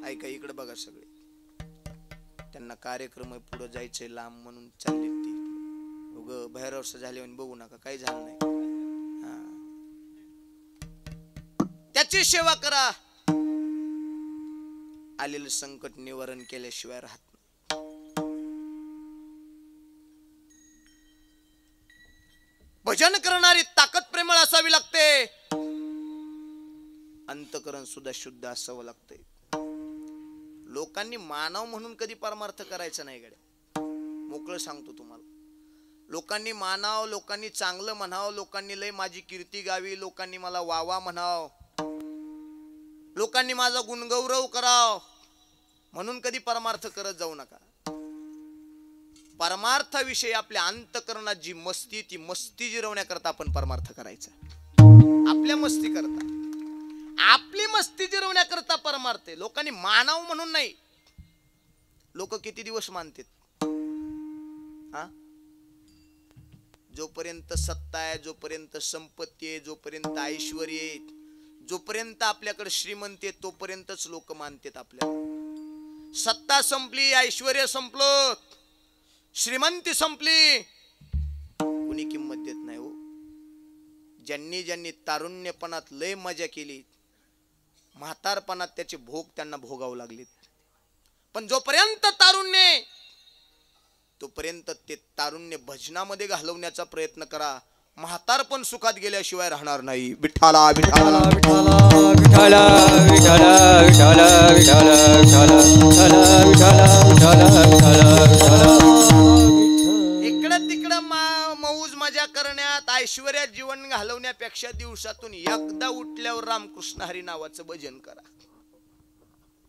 ऐका इकडे बघा, सगळे त्यांना कार्यक्रम पुढे जायचंय लांब म्हणून चालले ती. उग भैरवस झाले बघू नका, काही झालं नाही. त्याची सेवा करा. आलेलं संकट निवारण केल्याशिवाय राहत नाही. भजन करणारी ताकद प्रेमळ असावी लागते, अंतकरण सुद्धा शुद्ध असावं लागतंय. लोकांनी मानव म्हणून कधी परमार्थ करायचा नाही गड्या, मोकळं सांगतो तुम्हाला. लोकांनी मानाव, लोकांनी चांगलं म्हणावं, लोकांनी लय माझी कीर्ती गावी, लोकांनी मला वावा म्हणाव, लोकांनी माझा गुणगौरव कराव म्हणून कधी परमार्थ करत जाऊ नका. परमार्थाविषयी आपल्या अंतकरणात जी मस्ती, ती मस्ती जिरवण्याकरता आपण परमार्थ करायचा. आपल्या मस्ती करता, आपली मस्ती जिरवण्याकरता परमार्थ आहे. लोकांनी मानाव म्हणून नाही. लोक किती दिवस मानतात? हा, जोपर्यंत सत्ता आहे, जोपर्यंत संपत्ती आहे, जोपर्यंत ऐश्वर आहे, जोपर्यंत आपल्याकडे श्रीमंती आहे, तोपर्यंतच लोक मानतात आपल्याला. सत्ता संपली, ऐश्वर संपलं, श्रीमंती संपली, कुणी किंमत देत नाही हो. ज्यांनी ज्यांनी तारुण्यपणात लय मजा केली, म्हातारपणात त्याचे भोग त्यांना भोगावं लागलेत. पण जोपर्यंत तारुण्य, तोपर्यंत ते तारुण्य भजनामध्ये घालवण्याचा प्रयत्न करा. म्हातारपण सुखात गेल्याशिवाय राहणार नाही. विठाला विठाला विठाला विठाला विठाला विठाला विठाला विठाला विठाला विठाला. इकडं तिकडं मौज मजा करण्यात, ऐश्वर्यात जीवन घालवण्यापेक्षा दिवसातून एकदा उठल्यावर रामकृष्ण हरी नावाचं भजन करा.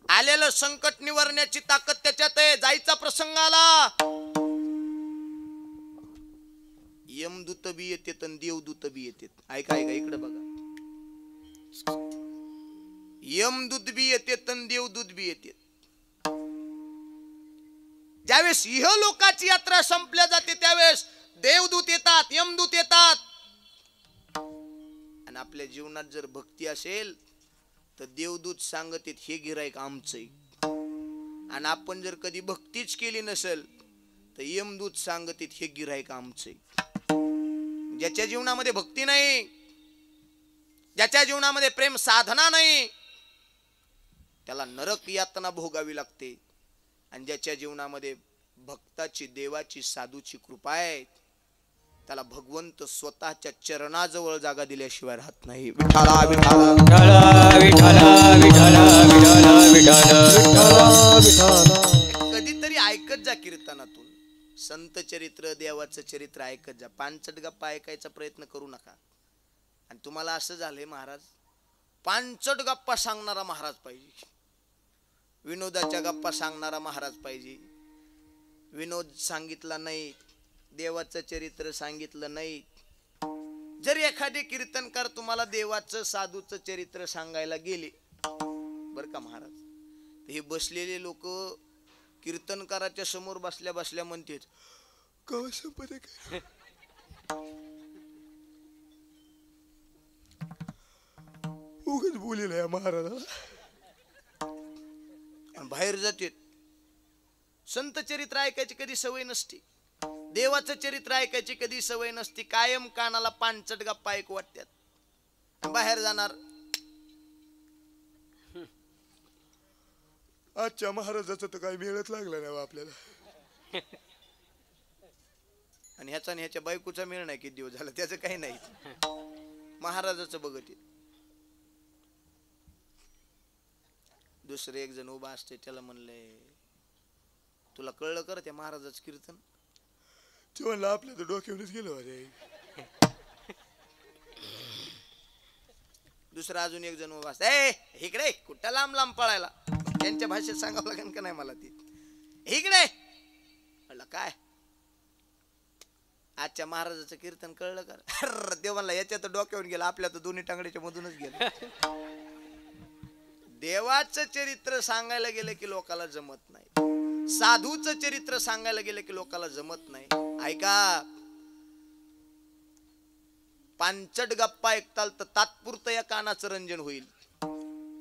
आलेलं संकट निवारण्याची ताकद त्याच्यात आहे. जायचा प्रसंग आला, यमदूत बी येते आणि देवदूत बी येते. ऐका ऐका इकडे बघा, यमदूत बी येते आणि देवदूत बी येते. ज्यावेळेस इहलोकाची यात्रा संपल्या जाते त्यावेळेस देवदूत येतात, यमदूत येतात. आणि आपल्या जीवनात जर भक्ती असेल तर देवदूत सांगतात हे गिराईक आमचंय. आणि आपण जर कधी भक्तीच केली नसेल तर यमदूत सांगतात हे गिराईक आमचंय. ज्याच्या जीवनामध्ये भक्ती नाही, ज्याच्या जीवनामध्ये प्रेम साधना नाही, त्याला नरक यातना भोगावी लागते. आणि ज्याच्या जीवनामध्ये भक्ताची, देवाची, साधूची कृपा आहे, त्याला भगवंत स्वतःच्या चरणाजवळ जागा दिल्याशिवाय राहत नाही. विठाला विठाला विठाला विठाला विठाला विठाला विठाला. कधीतरी ऐकत जा कीर्तनातून संत चरित्र, देवाचं चरित्र ऐकत जा. पानचट गप्पा ऐकायचा प्रयत्न करू नका. आणि तुम्हाला असं झालंय महाराज, पांचट गप्पा सांगणारा महाराज पाहिजे, विनोदाच्या गप्पा सांगणारा महाराज पाहिजे. विनोद सांगितला नाही, देवाचं चरित्र सांगितलं नाही. जर एखादे कीर्तनकार तुम्हाला देवाचं साधूचं चरित्र सांगायला गेले बर का महाराज, हे बसलेले लोक कीर्तनकाराच्या समोर बसल्या बसल्या म्हणतात कवच उगाच बोलेल या महाराज. बाहेर जाते. संत चरित्र ऐकायची कधी सवय नसती, देवाचं चरित्र ऐकायची कधी सवय नसती. कायम कानाला पांचट गप्पा ऐकू वाटतात. बाहेर जाणार, आजच्या महाराजाचं तर काही मिळत लागलं नाही आपल्याला, आणि ह्याच्या बायकोचा मिळ नाही किती दिवस झाला, त्याचं काही नाही. महाराजाचं बघत. दुसरे एक जण उभा असते, त्याला म्हणले तुला कळलं कर त्या महाराजाचं कीर्तन? ते म्हणलं आपल्या तर डोक्यावरच गेलो अरे. दुसरा अजून एक जण उभा असते, इकडे कुठं लांब लांब पळायला, त्यांच्या भाषेत सांगावं लागेल का नाही मला ती. इकडे म्हणलं काय आजच्या महाराजाचं कीर्तन कळलं कर? देव म्हणला याच्या तर डोक्यावर गेला, आपल्या तर दोन्ही टांगड्याच्या मधूनच गेलं. देवाचं चरित्र सांगायला गेलं की लोकाला जमत नाही, साधूचं चरित्र सांगायला गेलं की लोकाला जमत नाही. ऐका, पांचट गप्पा ऐकताल तर तात्पुरतं या कानाचं रंजन होईल,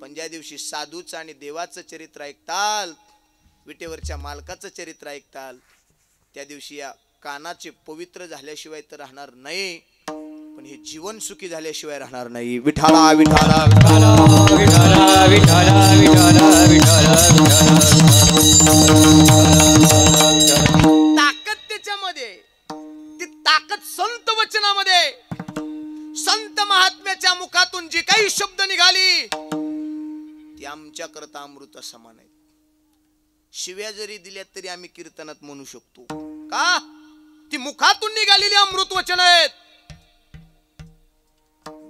पण ज्या दिवशी साधूचं आणि देवाचं चरित्र ऐकताल, विटेवरच्या मालकाचं चरित्र ऐकताल, त्या दिवशी या कानाचे पवित्र झाल्याशिवाय तर राहणार नाही, पण हे जीवन सुखी झाल्याशिवाय राहणार नाही. विठाला विठाला विठाला विठाला विठाला विठाला ताकद त्याच्यामध्ये, ती ताकद संत वचनामध्ये, संत महात्म्याच्या मुखातून जी काही शब्द निघाली ती आमच्या करता अमृत समान आहे. शिव्या जरी दिल्या तरी आम्ही कीर्तनात म्हणू शकतो, का ती मुखातून निघालेली अमृत वचन आहेत.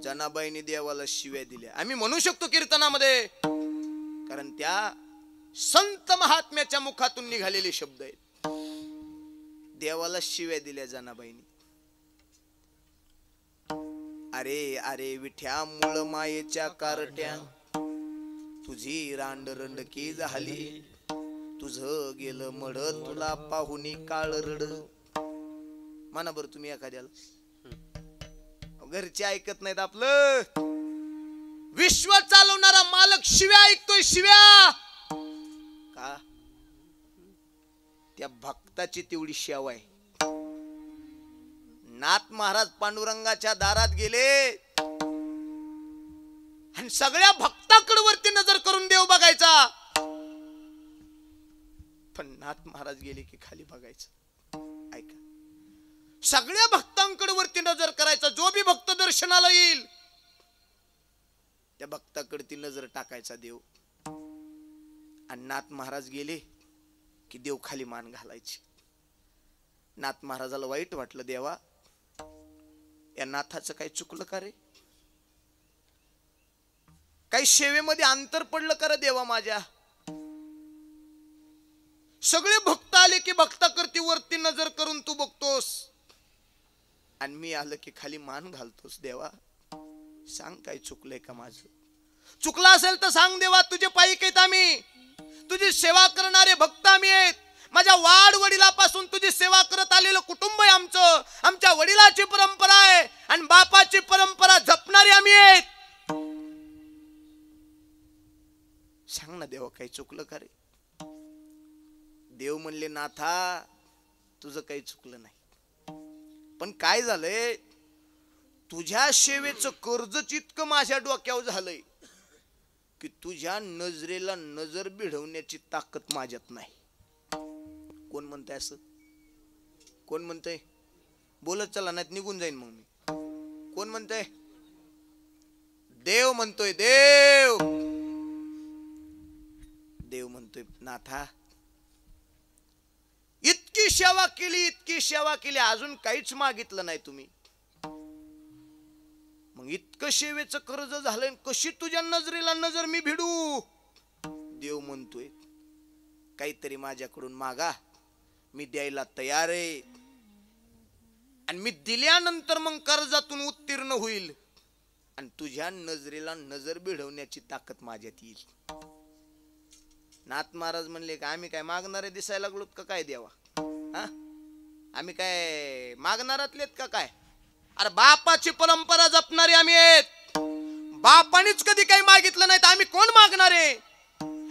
जनाबाईंनी देवाला शिव्या दिल्या, आम्ही म्हणू शकतो कीर्तनामध्ये, कारण त्या संत महात्म्याच्या मुखातून निघालेले शब्द आहेत. देवाला शिव्या दिल्या जनाबाईंनी. अरे अरे विठ्या मूळ मायेच्या कारट्या, तुझी रांडरंडकी झाली, तुझं गेलं मड तुला पाहुनी काळ रड. म्हणा बरं तुम्ही एखाद्याला, घरचे ऐकत नाहीत आपलं, विश्व चालवणारा मालक शिव्या ऐकतोय. शिव्या का? त्या भक्ताची तेवढी शेवा आहे. नाथ महाराज पांडुरंगाच्या दारात गेले आणि सगळ्या भक्ताकडे वरती नजर करून देव बघायचा, पण नाथ महाराज गेले की खाली बघायचं. ऐका, सगळ्या भक्तांकडे वरती नजर करायचा, जो बी भक्त दर्शनाला येईल त्या भक्ताकडे ती नजर टाकायचा देव. आणि नाथ महाराज गेले की देव खाली मान घालायची. नाथ महाराजाला वाईट वाटलं, देवा या नाथाचं काही चुकलं का रे? काही सेवेमध्ये अंतर पडलं का रे देवा माझ्या? सगळे भक्त आले की भक्ताकरती वरती नजर करून तू बघतोस, आणि मी आलं की खाली मान घालतोस. देवा सांग काय चुकलंय का माझं? चुकलं असेल तर सांग देवा, तुझे पायीक आहेत आम्ही, तुझी सेवा करणारे भक्त आम्ही आहेत. माझ्या वाड वडिलापासून तुझी सेवा करत आलेलं कुटुंब आहे आमचं, आमच्या वडिलाची परंपरा आहे आणि बापाची परंपरा जपणारे आम्ही आहेत. सांग ना देवा काही चुकलं का रे? देव म्हणले, नाथा तुझं काही चुकलं नाही, पण काय झालंय, तुझ्या सेवेचं कर्ज इतकं माझ्या डोक्यावर झालंय की तुझ्या नजरेला नजर भिडवण्याची ताकद माझ्यात नाही. कोण म्हणतंय असं? कोण म्हणतंय? बोलत चला नाही निघून जाईन मग मी. कोण म्हणतंय? देव म्हणतोय. देव देव म्हणतोय, नाथा इतकी सेवा केली, इतकी सेवा केली, अजून काहीच मागितलं नाही तुम्ही, मग इतकं सेवेचं कर्ज झालंय, कशी तुझ्या नजरेला नजर मी भिडू? देव म्हणतोय काहीतरी माझ्याकडून मागा, मी द्यायला तयार आहे. आणि मी दिल्यानंतर मग कर्जातून उत्तीर्ण होईल आणि तुझ्या नजरेला नजर भिडवण्याची ताकद माझ्यात येईल. नाथ महाराज म्हणले का आम्ही काय मागणारे दिसायला लागलोत का काय देवा? हा, आम्ही काय मागणारातलेत का काय? अरे बापाची परंपरा जपणारे आम्ही आहेत. बापानीच कधी काही मागितलं नाही तर आम्ही कोण मागणारे?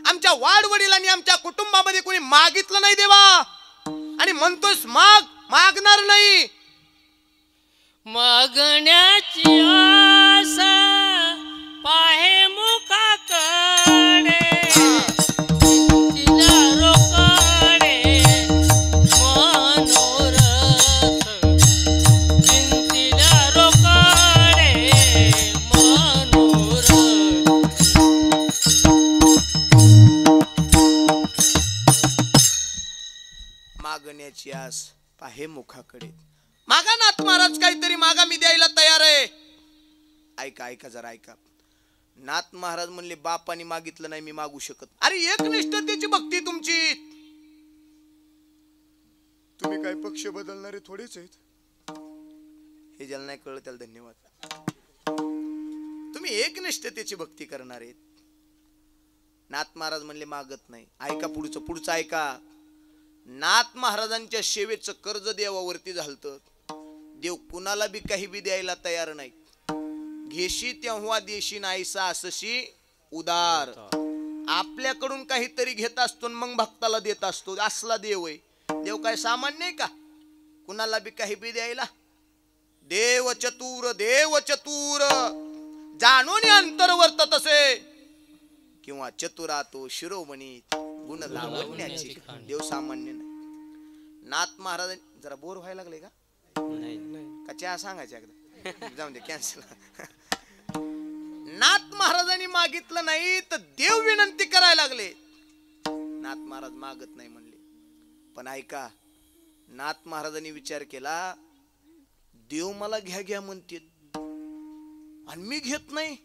आमच्या वाडवडिलांनी आमच्या कुटुंबामध्ये कोणी मागितलं नाही देवा, आणि म्हणतोस मागणार नाही. मागण्याची आस पाहे मुखाकडे, तिला रोकडे मनोरथ, चिंतिला रोकडे मनोरथ. मागण्याची आस पाहे मुखाकडे. मागा नाथ महाराज, काहीतरी मागा, मी द्यायला तयार आहे. ऐका ऐका जरा ऐका. नाथ महाराज म्हणले बापानी मागितलं नाही मी मागू शकत. अरे एकनिष्ठतेची भक्ती तुमची. तुम्ही काय पक्ष बदलणारे थोडेच आहेत. हे ज्याला नाही कळलं त्याला धन्यवाद. तुम्ही एकनिष्ठतेची भक्ती करणार आहेत. नाथ महाराज म्हणले मागत नाही. ऐका पुढचं ऐका. नाथ महाराजांच्या सेवेचं कर्ज देवावरती झालतं. देव कुणाला बी काही बी द्यायला तयार नाही. घेशी तेव्हा देशी नाहीसा असशी उदार. आपल्याकडून काहीतरी घेत असतो मग भक्ताला देत असतो, असला देव आहे. देव काय सामान्य आहे का कुणाला बी काही बी द्यायला? देव चतुर, देव चतुर, जाणून अंतर वर्त तसे, किंवा चतुरातो शिरोमणी गुण लावण्याची. देव सामान्य नाही. नाथ महाराज जरा बोर व्हायला लागले का चहा सांगायचे एकदा? जाऊन दे, कॅन्सल. नाथ महाराजांनी मागितलं नाही तर देव विनंती करायला लागले. नाथ महाराज मागत नाही म्हणले. पण ऐका, नाथ महाराजांनी विचार केला, देव मला घ्या घ्या म्हणते आणि मी घेत नाही.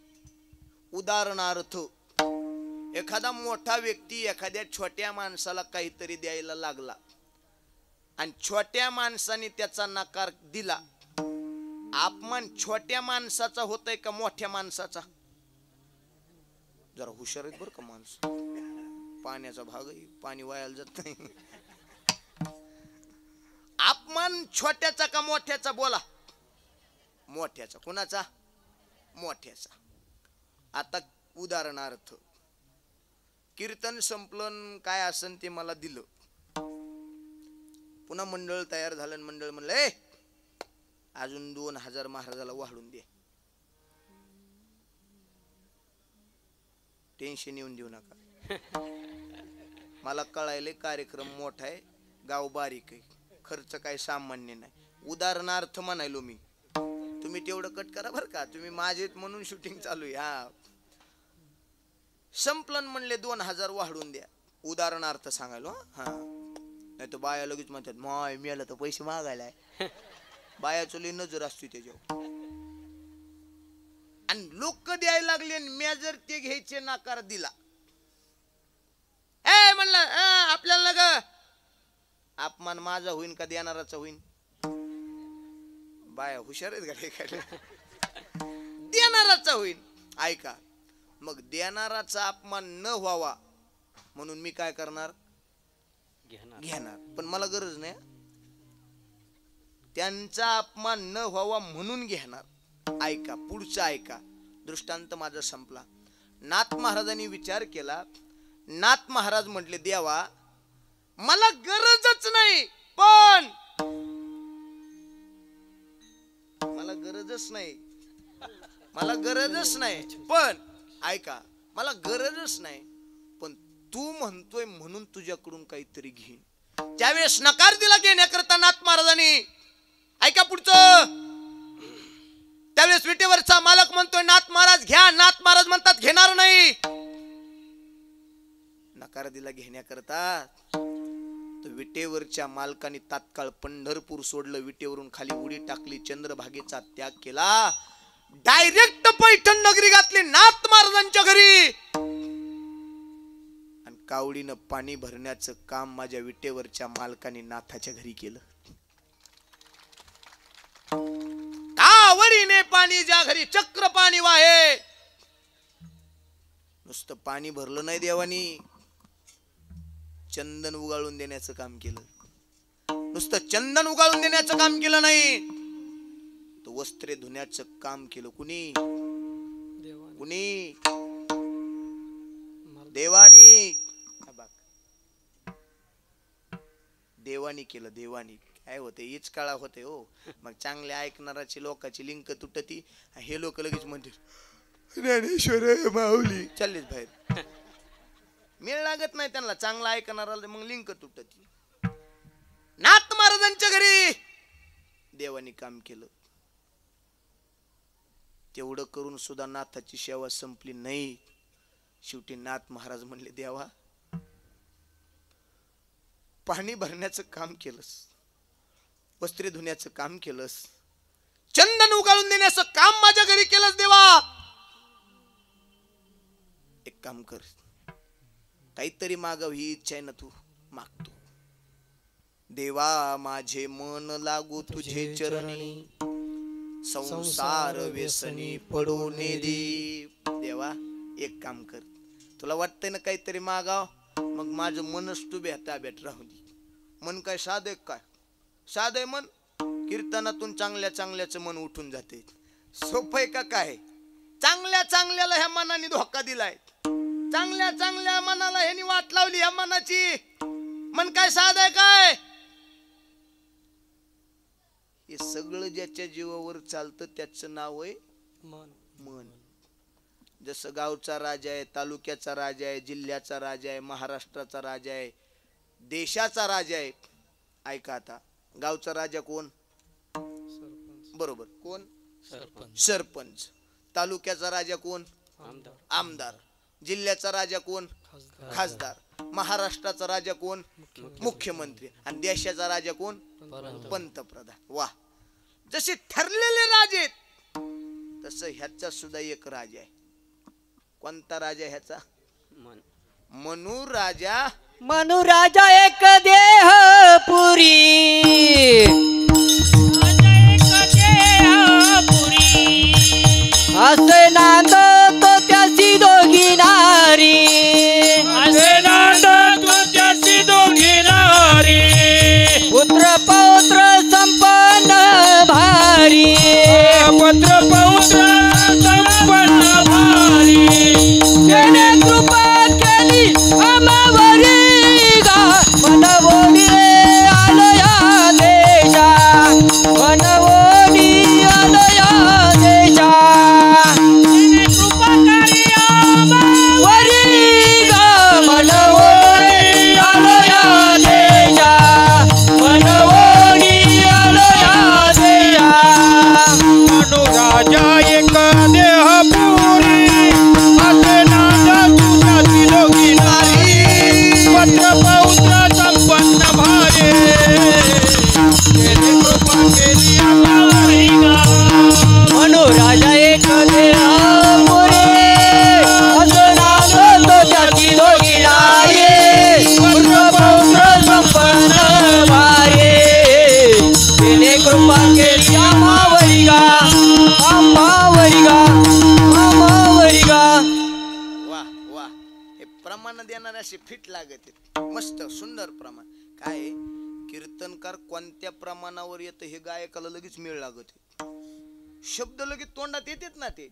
उदाहरणार्थ एखादा मोठा व्यक्ती एखाद्या छोट्या माणसाला काहीतरी द्यायला लागला आणि छोट्या माणसाने त्याचा नकार दिला. अपमान छोट्या माणसाचा होतय का मोठ्या माणसाचा? जरा हुशार आहेत बरं का माणूस. पाण्याचा भाग आहे, पाणी वायाला जात नाही. अपमान छोट्याचा का मोठ्याचा? बोला. मोठ्याचा. कुणाचा? मोठ्याचा. आता उदाहरणार्थ कीर्तन संपलन काय असन ते मला दिलं. पुन्हा मंडळ तयार झालं. मंडळ म्हणलं अजून 2000 महाराजाला वाढून दे. टेन्शन येऊन देऊ नका. मला कळायले कार्यक्रम मोठा आहे, गाव बारीक आहे, खर्च काय सामान्य नाही. उदाहरणार्थ म्हणायलो मी. तुम्ही तेवढं कट करा बरं का. तुम्ही माझेत म्हणून शूटिंग चालू आहे. हा, संपलन म्हणले 2000 वाढून द्या. उदाहरणार्थ सांगायलो. हा, नाही तर बाया लगेच म्हणतात माय मिळालं तर पैसे मागायला. बायाचं लई नजर असते त्याच्यावर. आणि लोक द्यायला लागले, मी जर ते घ्यायचे नकार दिला, म्हणलं आपल्याला ग अपमान माझा होईन का देणाराचा होईन? बाया हुशार आहेत गाडी. देणाराचा होईन. ऐका, मग देणाराचा अपमान न व्हावा म्हणून मी काय करणार? घेणार. पण मला गरज नाही. त्यांचा अपमान न व्हावा म्हणून घेणार. ऐका, पुढचं ऐका. दृष्टांत माझा संपला. नाथ महाराजांनी विचार केला. नाथ महाराज म्हटले देवा मला गरजच नाही, पण मला गरजच नाही, पण ऐका, मला गरजच नाही, पण तू म्हणतोय म्हणून तुझ्याकडून काहीतरी घेईन. त्यावेळेस नकार दिला घेण्याकरता नाथ महाराजांनी. ऐका पुढचं. त्यावेळेस विटेवरचा मालक म्हणतोय नाथ महाराज घ्या. नाथ महाराज म्हणतात घेणार नाही. नकार दिला घेण्याकरता. तर विटेवरच्या मालकाने तात्काळ पंढरपूर सोडलं, विटेवरून खाली उडी टाकली, चंद्रभागेचा त्याग केला. डायरेक्ट पैठण नगरी घातली नाथ महाराजांच्या घरी, आणि कावडीनं पाणी भरण्याचं काम माझ्या विटेवरच्या मालकाने नाथाच्या घरी केलं. कावडीने पाणी ज्या घरी चक्र पाणी वाहे, नुसतं पाणी भरलं नाही देवानी, चंदन उगाळून देण्याचं काम केलं. नुसतं चंदन उगाळून देण्याचं काम केलं नाही, तर वस्त्रे धुण्याचं काम केलं. कुणी? देवानी. देवानी केलं. देवानी काय होते, हीच काळा होते हो. मग चांगल्या ऐकणाराची लोकांची लिंक तुटती, हे लोक लगेच म्हणतील ज्ञानेश्वर माऊली, चाललेच बाहेर. मेळ लागत नाही त्यांना चांगला ऐकणारा, मग लिंक तुटती. नाथ महाराजांच्या घरी देवानी काम केलं. तेवढं करून सुद्धा नाथाची सेवा संपली नाही. शेवटी नाथ महाराज म्हणले, देवा पाणी भरण्याचं काम केलंस, वस्त्रे धुण्याचं काम केलंस, चंदन उगाळून देण्याचं काम माझ्या घरी केलंस. देवा एक काम कर, काहीतरी मागव, ही इच्छा आहे ना, तू मागतो. देवा माझे मन लागू तुझे चरणी, संसार व्यसनी पडू ने दे. देवा एक काम कर, तुला वाटतंय ना काहीतरी मागाव, मग माझं मनच तू ताब्यात राहू दे. मन काय साधं काय? साधं आहे मन. कीर्तनातून चांगल्या चांगल्याचं मन उठून जाते. सोपं आहे का काय? चांगल्या चांगल्याला ह्या मनाने धोका दिलाय, चांगल्या चांगल्या मनाला ह्यानी वाट लावली ह्या मनाची. मन काय साधं आहे काय? हे सगळं ज्याच्या जीवावर चालतं त्याचं नाव आहे मन. जसं गावचा राजा आहे, तालुक्याचा राजा आहे, जिल्ह्याचा राजा आहे, महाराष्ट्राचा राजा आहे, देशाचा राजा आहे. ऐका आता, गावचा राजा कोण? बरोबर, कोण? सरपंच. तालुक्याचा राजा कोण? आमदार. जिल्ह्याचा राजा कोण? खासदार. महाराष्ट्राचा राजा कोण? मुख्यमंत्री. आणि देशाचा राजा कोण? पंतप्रधान. वा, जसे ठरलेले राजे तसं ह्याचा सुद्धा एक राजा आहे. कोणता राजा ह्याचा? मनु राजा. मनु राजा एक देह पुरी, असे नांदतो त्याची दोघी नारी, असे नांदतो त्याची दोघी नारी, पुत्र पौत्र संपन्न भारी, पुत्र पौत्र संपन्न भारी. त्याने कृपा केली आम्हावरी गा, मनवोनी आलो या देशा, मनवोनी आलो या देशा. कृपा करी आम्हावरी गा, मनवोनी आलो या देशा, मनवोनी आलो या देशा. मनु राजा एक देह पुरी, असे नांदतो त्याची दोघी नारी, पुत्र पौत्र संपन्न भारी. त्याने कृपा केली आम्हावरी गा. मनु राजा एक देह पुरी, असे नांदतो त्याची दोघी नारी, पुत्र पौत्र संपन्न भारी. त्याने कृपा केली आम्हावरी गा, आम्हावरी गा, आम्हावरी गा. वा वा, हे प्रमाण देणारे असे फिट लागत आहेत. मस्त सुंदर प्रमाण. काय आहे, कीर्तनकार कोणत्या प्रमाणावर येतं हे गायकाला लगेच मेळ लागत आहे. शब्द लगेच तोंडात येतात ना ते.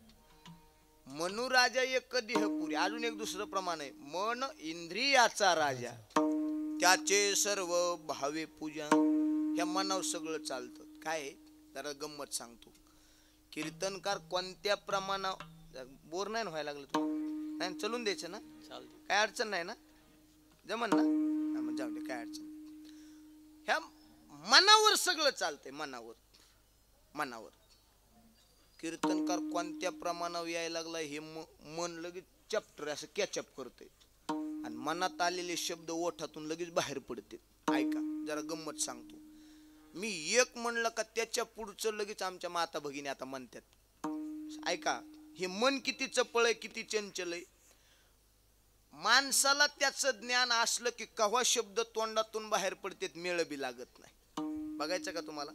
मनु राजा एक देहपुरी. अजून एक दुसरं प्रमाण आहे, मन इंद्रियाचा राजा, त्याचे सर्व भावे पूजा. ह्या मनावर सगळं चालतं. काय आहे, जरा गंमत सांगतो. कीर्तनकार कोणत्या प्रमाणावर, बोर नाही व्हायला लागलं तू? नाही चलून द्यायचं ना, काय अडचण नाही ना, जमन ना, मग जाऊ दे, काय अडचण. ह्या मनावर सगळं चालतंय. मनावर मनावर कीर्तनकार कोणत्या प्रमाणावर यायला लागला हे मन लगेच चॅप्टर असं कॅचअप करतंय, आणि मनात आलेले शब्द ओठातून लगेच बाहेर पडते. ऐका, जरा गंमत सांगतो. मी एक म्हणलं का त्याच्या पुढचं लगेच आमच्या माता भगिनी आता म्हणतात ऐका, हे मन किती चपळ आहे, किती चंचल आहे. माणसाला त्याचं ज्ञान असलं की कव्हा शब्द तोंडातून बाहेर पडतेत मेळ बी लागत नाही. बघायचं का तुम्हाला?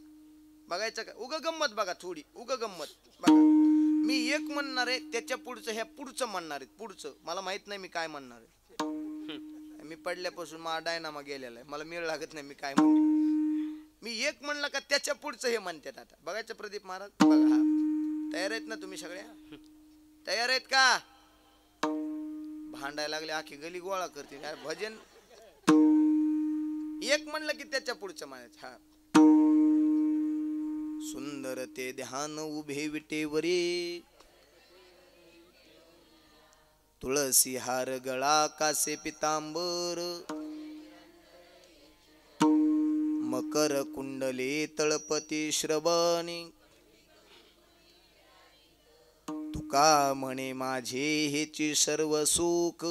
बघायचं का? उग गंमत बघा, थोडी उग गंमत बघा. मी एक म्हणणार आहे, त्याच्या पुढचं ह्या पुढचं म्हणणार आहे. पुढचं मला माहित नाही मी काय म्हणणार आहे. मी पडल्यापासून माझा डायनामा गेलेला आहे, मला मेळ लागत नाही मी काय म्हणतो. मी एक म्हणलं का त्याच्या पुढचं हे म्हणतात. आता बघायचं प्रदीप महाराज बघा. हा तयार आहेत ना तुम्ही सगळ्या? तयार आहेत का? भांडायला लागले, आखी गली गोळा करते यार. भजन एक म्हणलं की त्याच्या पुढचं म्हणायचं. हा सुंदर ते ध्यान उभे विटेवरी, तुळसी हार गळा कासे पितांबर, मकर कुंडले तळपती श्रवणी, तुका म्हणे माझे हेची सर्व सुख,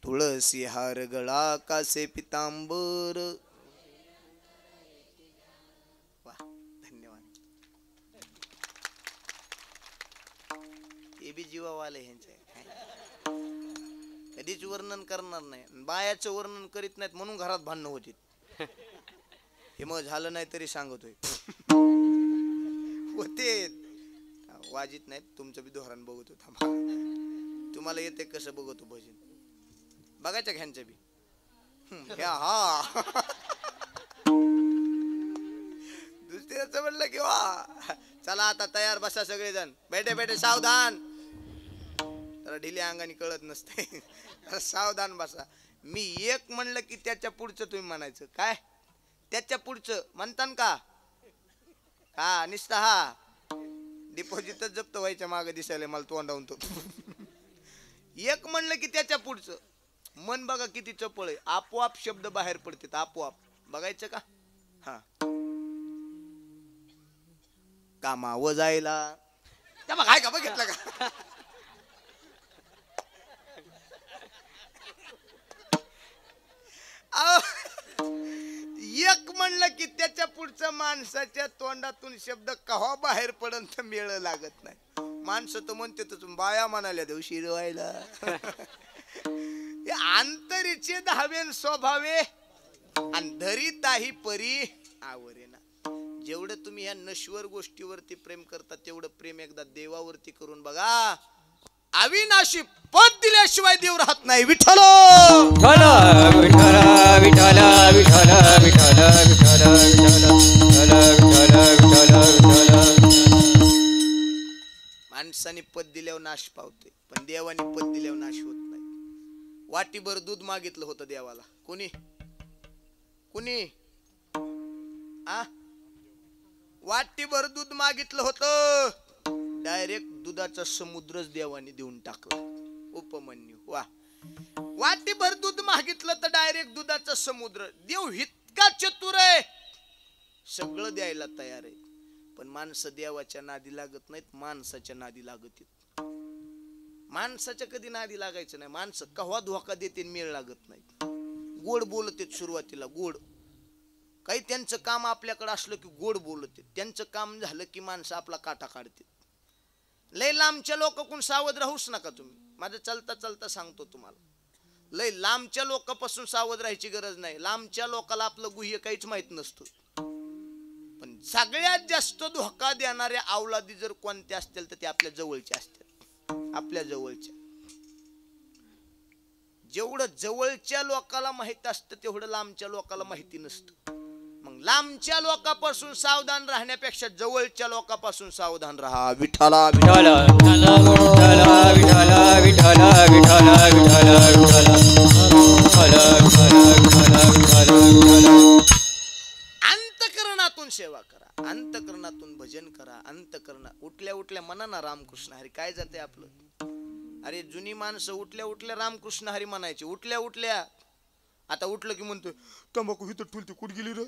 तुळसी हार गळा कासे पितांबर. वा, धन्यवाद. हे बी जीवावाले ह्यांचे कधीच वर्णन करणार नाही, बायाचं वर्णन करीत नाहीत म्हणून घरात भांडणं होती. हे मग झालं नाही तरी सांगतोय होते, वाजित नाहीत. तुमचं बी धोरण बघतो, थांबा. तुम्हाला येते कसं बघतो भजन, बघायचं ह्यांचं बी. हा दुसऱ्याचं म्हणलं की वा, चला आता तयार बसा सगळेजण, बैठे बैठे सावधान. तर ढिल्या अंगाने कळत नसते, सावधान बसा. मी एक म्हणलं की त्याच्या पुढचं तुम्ही म्हणायचं. काय त्याच्या पुढचं म्हणतान का? हा निस्ता हा डिपॉझिटच जप्त व्हायच्या मागे दिसायला मला तोंडावून तो. एक म्हणलं की त्याच्या पुढचं. मन बघा किती चपळ आहे, आपोआप शब्द बाहेर पडतात आपोआप. बघायचं का? हा कामावर जायला त्या काय का बघितलं का? एक म्हणलं की त्याच्या पुढचं माणसाच्या तोंडातून शब्द कवा बाहेर पडन तर मेळ लागत नाही. माणसं तर म्हणते तर बाया म्हणाल्या देऊ शिरवायला. अंतरीचे धावेन स्वभावे अंधरिताही परी आवरे ना. जेवढं तुम्ही या नश्वर गोष्टीवरती प्रेम करता तेवढं प्रेम एकदा देवावरती करून बघा. अविनाशी पद दिल्याशिवाय देव राहत नाही. विठ्ठल विठ्ठल विठ्ठल विठ्ठल विठ्ठल विठ्ठल विठ्ठल विठ्ठल विठ्ठल. माणसाने पद दिल्यावर नाश पावते, पण देवाने पद दिल्यावर नाश होत नाही. वाटीभर दूध मागितलं होतं देवाला. कुणी कुणी वाटीभर दूध मागितलं होतं, डायरेक्ट दुधाचा समुद्रच देवाने देऊन टाकला. उपमन्यू वा. वाटीभर दूध मागितलं तर डायरेक्ट दुधाचा समुद्र. देव इतका चतुर आहे, सगळं द्यायला तयार आहे. पण माणसं देवाच्या नादी लागत नाहीत, माणसाच्या नादी लागत. माणसाच्या कधी नादी लागायचं नाही. माणसं कव्हा धोका देते मेळ लागत नाही. गोड बोलते सुरुवातीला, गोड काही त्यांचं काम आपल्याकडे असलं की गोड बोलते. त्यांचं काम झालं की माणसं आपला काटा काढते. लय लांबच्या लोकांकडून सावध राहूच नका तुम्ही. माझं चलता चलता सांगतो तुम्हाला, लय लांबच्या लोकांपासून सावध राहायची गरज नाही. लांबच्या लोकाला आपलं गुह्य काहीच माहित नसतं. पण सगळ्यात जास्त धोका देणारे अवलादी जर कोणते असतील तर ते आपल्या जवळचे असतील. आपल्या जवळच्या. जेवढं जवळच्या लोकाला माहित असतं तेवढं लांबच्या लोकाला माहिती नसतं. मग लांबच्या लोकांपासून सावधान राहण्यापेक्षा जवळच्या लोकांपासून सावधान राहा. विठ्ठला विठ्ठल विठ्ठल विठ्ठल विठ्ठल विठ्ठल विठ्ठल. अंतकरणातून सेवा करा, अंतकरणातून भजन करा. अंतकरणात उठल्या उठल्या मनाना रामकृष्ण हरी काय जाते आपलं. अरे जुनी माणसं उठल्या उठल्या रामकृष्ण हरी म्हणायची. उठल्या उठल्या आता उठलं की म्हणतोय तंबाखू इथं ठुलती कुठ गेली रे.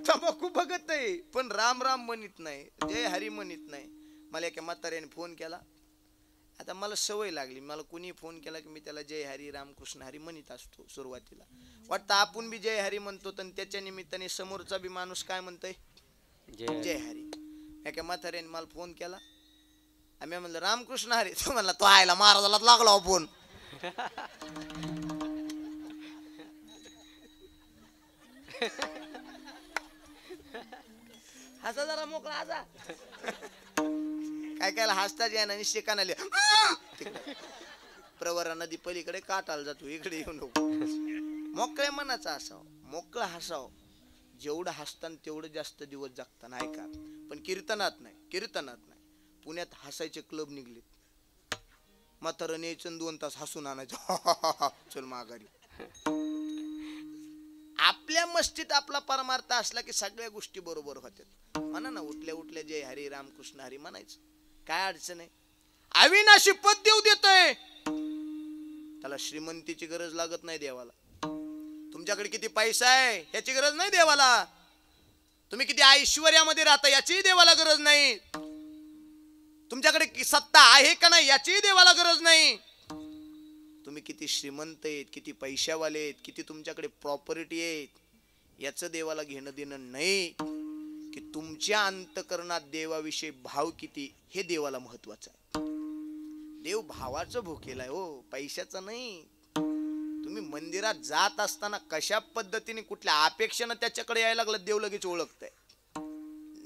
तंबाखू बघत नाही पण राम राम म्हणत नाही, जय हरी म्हणत नाही. मला एका म्हाताऱ्याने फोन केला. आता मला सवय लागली, मला कुणी फोन केला की मी त्याला जय हरी रामकृष्ण हरी म्हणत असतो. सुरुवातीला वाटतं आपण बी जय हरी म्हणतो, तर त्याच्या निमित्ताने समोरचा बी माणूस काय म्हणतोय जय हरी. एका म्हाताऱ्याने मला फोन केला आम्ही म्हणलं रामकृष्ण हरी. तो म्हणला तो आयला महाराजाला लागला फोन. हसा जरा मोकळा हसा. काय काय हसताच या ना शिकानाले प्रवरा नदी पलीकडे काटाला जातो इकडे येऊ नको. मोकळ्या मनाचा असावं मोकळं हसावं. जेवढं हसताना तेवढं जास्त दिवस जगताना ऐका. पण कीर्तनात नाही. पुण्यात हसायचे क्लब निघलेत. म्हातारं यायचं 2 तास हसून आणायचं चल माघारी. आपल्या मस्तीत आपला परमार्थ असला की सगळ्या गोष्टी बरोबर होत्यात. म्हणा ना उठल्या उठल्या जय हरी रामकृष्ण हरी म्हणायचं. काय अडचण आहे. अविनाशी पद देव देतोय. त्याला श्रीमंतीची गरज लागत नाही देवाला. तुमच्याकडे किती पैसा आहे याची गरज नाही देवाला. तुम्ही किती ऐश्वर्यामध्ये राहता याचीही देवाला गरज नाही. तुमच्याकडे सत्ता आहे का नाही याचीही देवाला गरज नाही. तुम्ही किती श्रीमंत आहेत किती पैशावाले आहेत किती तुमच्याकडे प्रॉपर्टी आहेत याचं देवाला घेणं देणं नाही. की तुमच्या अंतकरणात देवाविषयी भाव किती हे देवाला महत्वाचं आहे. देव भावाचं भुकेलाय हो पैशाचं नाही. तुम्ही मंदिरात जात असताना कशा पद्धतीने कुठल्या अपेक्षेनं त्याच्याकडे यायला लागलं देव लगेच ओळखतंय.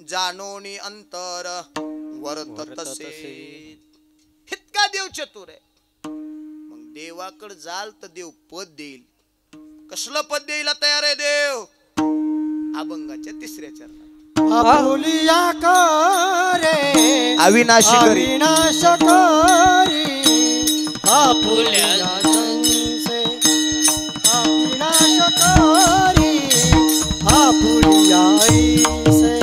जाणोनी अंतर वर्ततसे इतका देव चतुर आहे. मग देवाकडे जाल तर देव पद देईल. कसलं पद द्यायला तयार आहे देव. अभंगाच्या 3ऱ्या चरणात आपुलिया करे अविनाशी करी अविनाश करी आपुलिया संसे अविनाश करी आपुलिया ऐसे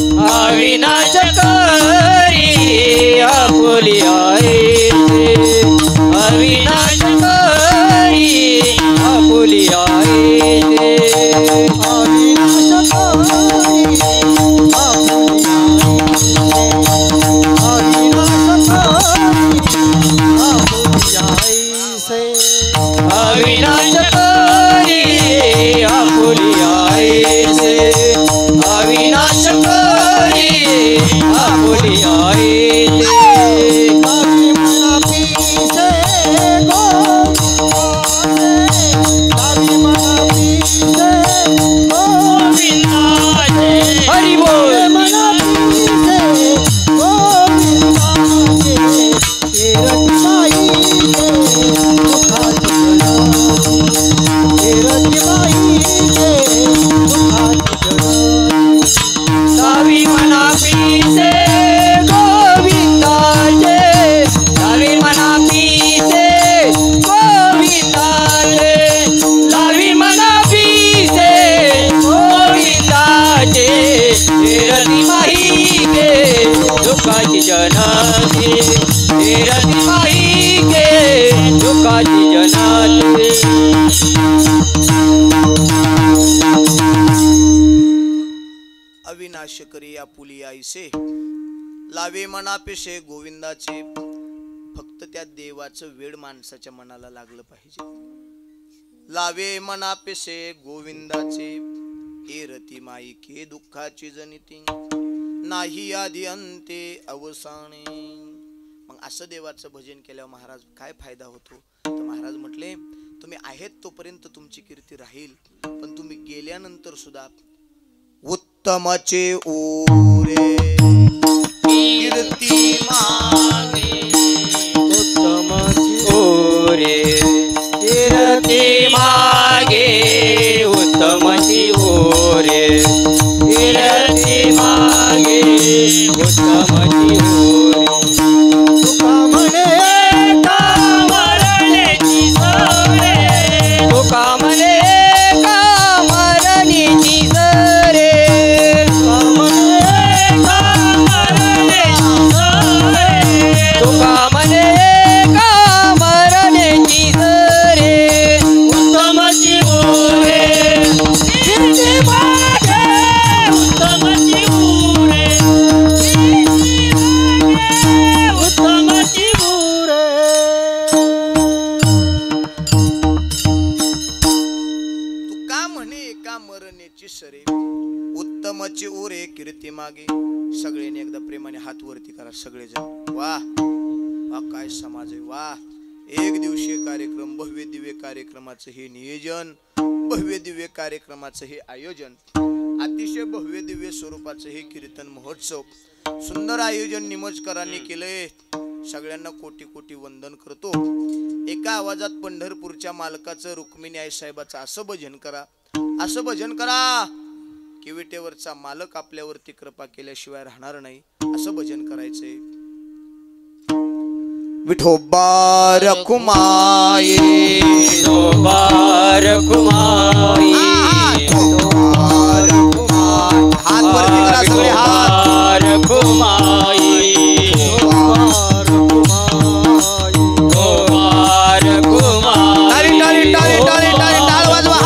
अविनाश करी आपुलिया ऐसे अविनाश करी आपुलिया ऐसे अविनाश करी अविनाश करी आपुलिया ऐसे अविनाश करी आपुलिया ऐसे अभी मना पीसे अभी मना पीसे गोविंदाचे हरि बोल मना पीसे गोविंदाचे रतिबाई सावी मना पीसे गोविंदाचे सावी मना पीसे गोविंदाचे सावी मना पीसे गोविंदाचे रती माही के दुःखाची जनाते रती माही के दुःखाची जनाते अविनाश करी आपुली आईसे लावे मनापेशे गोविंदाचे. फक्त त्या देवाचं वेड माणसाच्या मनाला लागलं पाहिजे. लावे मनापेशे गोविंदाचे हे रती माई के दुःखाची जनिती नाही आधी अंते अवसाने. मग असं देवाचं भजन केल्यावर महाराज काय फायदा होतो. तर महाराज म्हटले तुम्ही आहेत तोपर्यंत तुमची कीर्ती राहील. पण तुम्ही गेल्यानंतर सुद्धा उत्तमाचे ओरे कीर्ती मागे उत्तमाची ओरे कीर्ती मागे उत्तमाची ओरे कीर्ती मागे उत्तमाची ओरे तुका म्हणे का मरणेची सरे तुका म्हणे का मरणेची सरे तुका म्हणे का मरणेची सरे उत्तमाची ओरे कीर्ती मागे उत्तमाची ओरे उत्तमाची ओरे तू का म्हणे एका मरणेची सरे उत्तमची ओरे कीर्ती मागे. सगळ्यांनी एकदा प्रेमाने हात वरती करा सगळेजण. वा वा काय समाज आहे. वा एक दिवसीय कार्यक्रम, भव्य दिव्य कार्यक्रमाचं हे नियोजन, भव्य दिव्य कार्यक्रमाचं हे आयोजन, अतिशय भव्य दिव्य स्वरूपाचं हे कीर्तन महोत्सव, सुंदर आयोजन निमजकरांनी केलंय. सगळ्यांना कोटी कोटी वंदन करतो. एका आवाजात पंढरपूरच्या मालकाचं, रुक्मिणी आई साहेबाचं असं भजन करा, असं भजन करा की विटेवरचा मालक आपल्यावरती कृपा केल्याशिवाय राहणार नाही. असं भजन करायचंय. विठोबा रखुमाई, विठोबा रखुमाई, हात वरती करा सगळे हात. रखुमाई, टाळी टाळी टाळी टाळी टाळी टाळ वाजवा.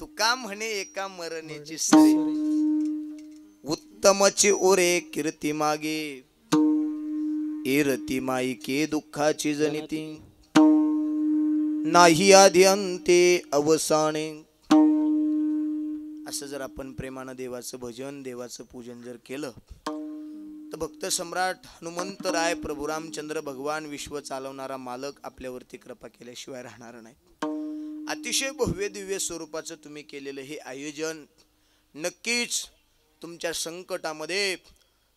तुका म्हणे एका मरणेची सरी, उत्तमची ओरे कीर्ती मागे. एरती माई के दुःखाची जनिती, नाही आधी अंते अवसाने. असं जर आपण प्रेमानं देवाचं भजन, देवाचं पूजन जर केलं तर भक्त सम्राट हनुमंतराय, प्रभू रामचंद्र भगवान, विश्व चालवणारा मालक आपल्यावरती कृपा केल्याशिवाय राहणार नाही. अतिशय भव्य दिव्य स्वरूपाचं तुम्ही केलेलं हे आयोजन नक्कीच तुमच्या संकटामध्ये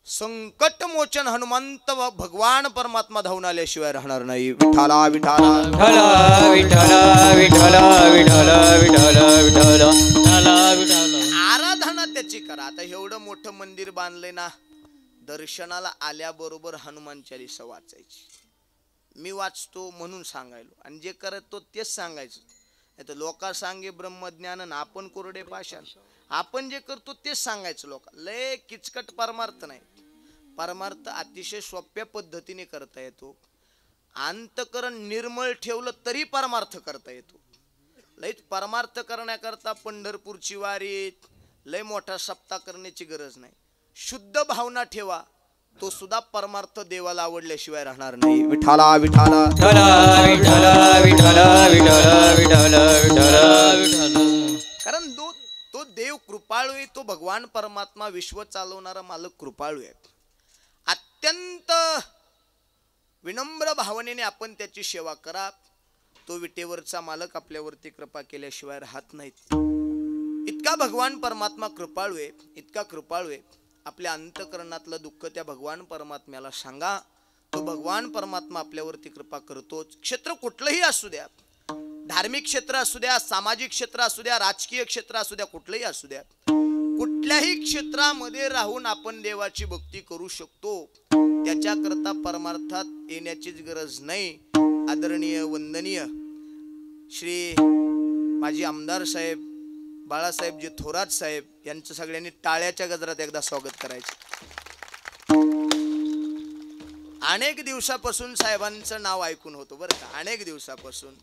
संकट मोचन हनुमंत भगवान परमात्मा धावून आल्याशिवाय राहणार नाही. विठाला विठाला विठला विठला विठला विठला विठला विठला विठला. आराधना त्याची करा. आता एवढं मोठं मंदिर बांधले ना, दर्शनाला आल्याबरोबर हनुमान चालीसा वाचायची. मी वाचतो म्हणून सांगायलो, आणि जे करत तो तेच सांगायचं. नाही तर लोका सांगे ब्रह्मज्ञान आणि आपण कोरडे पाषाण. आपण जे करतो तेच सांगायचं लोक. लय किचकट परमार्थ नाही. परमार्थ अतिशय सोप्या पद्धतीने करता येतो. अंतकरण निर्मळ ठेवलं तरी परमार्थ करता येतो. लयच परमार्थ करण्याकरता पंढरपूरची वारी लय मोठा सप्ताह करण्याची गरज नाही. शुद्ध भावना ठेवा, तो सुद्धा परमार्थ देवाला आवडल्याशिवाय राहणार नाही. विठाला विठाला कारण तो देव कृपाळू आहे. तो भगवान परमात्मा विश्व चालवणारा मालक कृपाळू आहे. अत्यंत विनम्र भावनेने आपण त्याची सेवा करा. तो विटेवरचा मालक आपल्यावरती कृपा केल्याशिवाय राहत नाहीत. इतका भगवान परमात्मा कृपाळू आहे, इतका कृपाळू आहे. आपल्या अंतकरणातलं दुःख त्या भगवान परमात्म्याला सांगा. तो भगवान परमात्मा आपल्यावरती कृपा करतोच. क्षेत्र कुठलंही असू द्या, धार्मिक क्षेत्र असू द्या, सामाजिक क्षेत्र असू द्या, राजकीय क्षेत्र असू द्या, कुठलंही असू द्या, कुठल्याही क्षेत्रामध्ये राहून आपण देवाची भक्ती करू शकतो. त्याच्याकरता परमार्थात येण्याचीच गरज नाही. आदरणीय वंदनीय श्री माजी आमदार साहेब बाळासाहेबजी थोरात साहेब यांचं सगळ्यांनी टाळ्याच्या गजरात एकदा स्वागत करायचं. अनेक दिवसापासून साहेबांचं नाव ऐकून होतं बरं का. अनेक दिवसापासून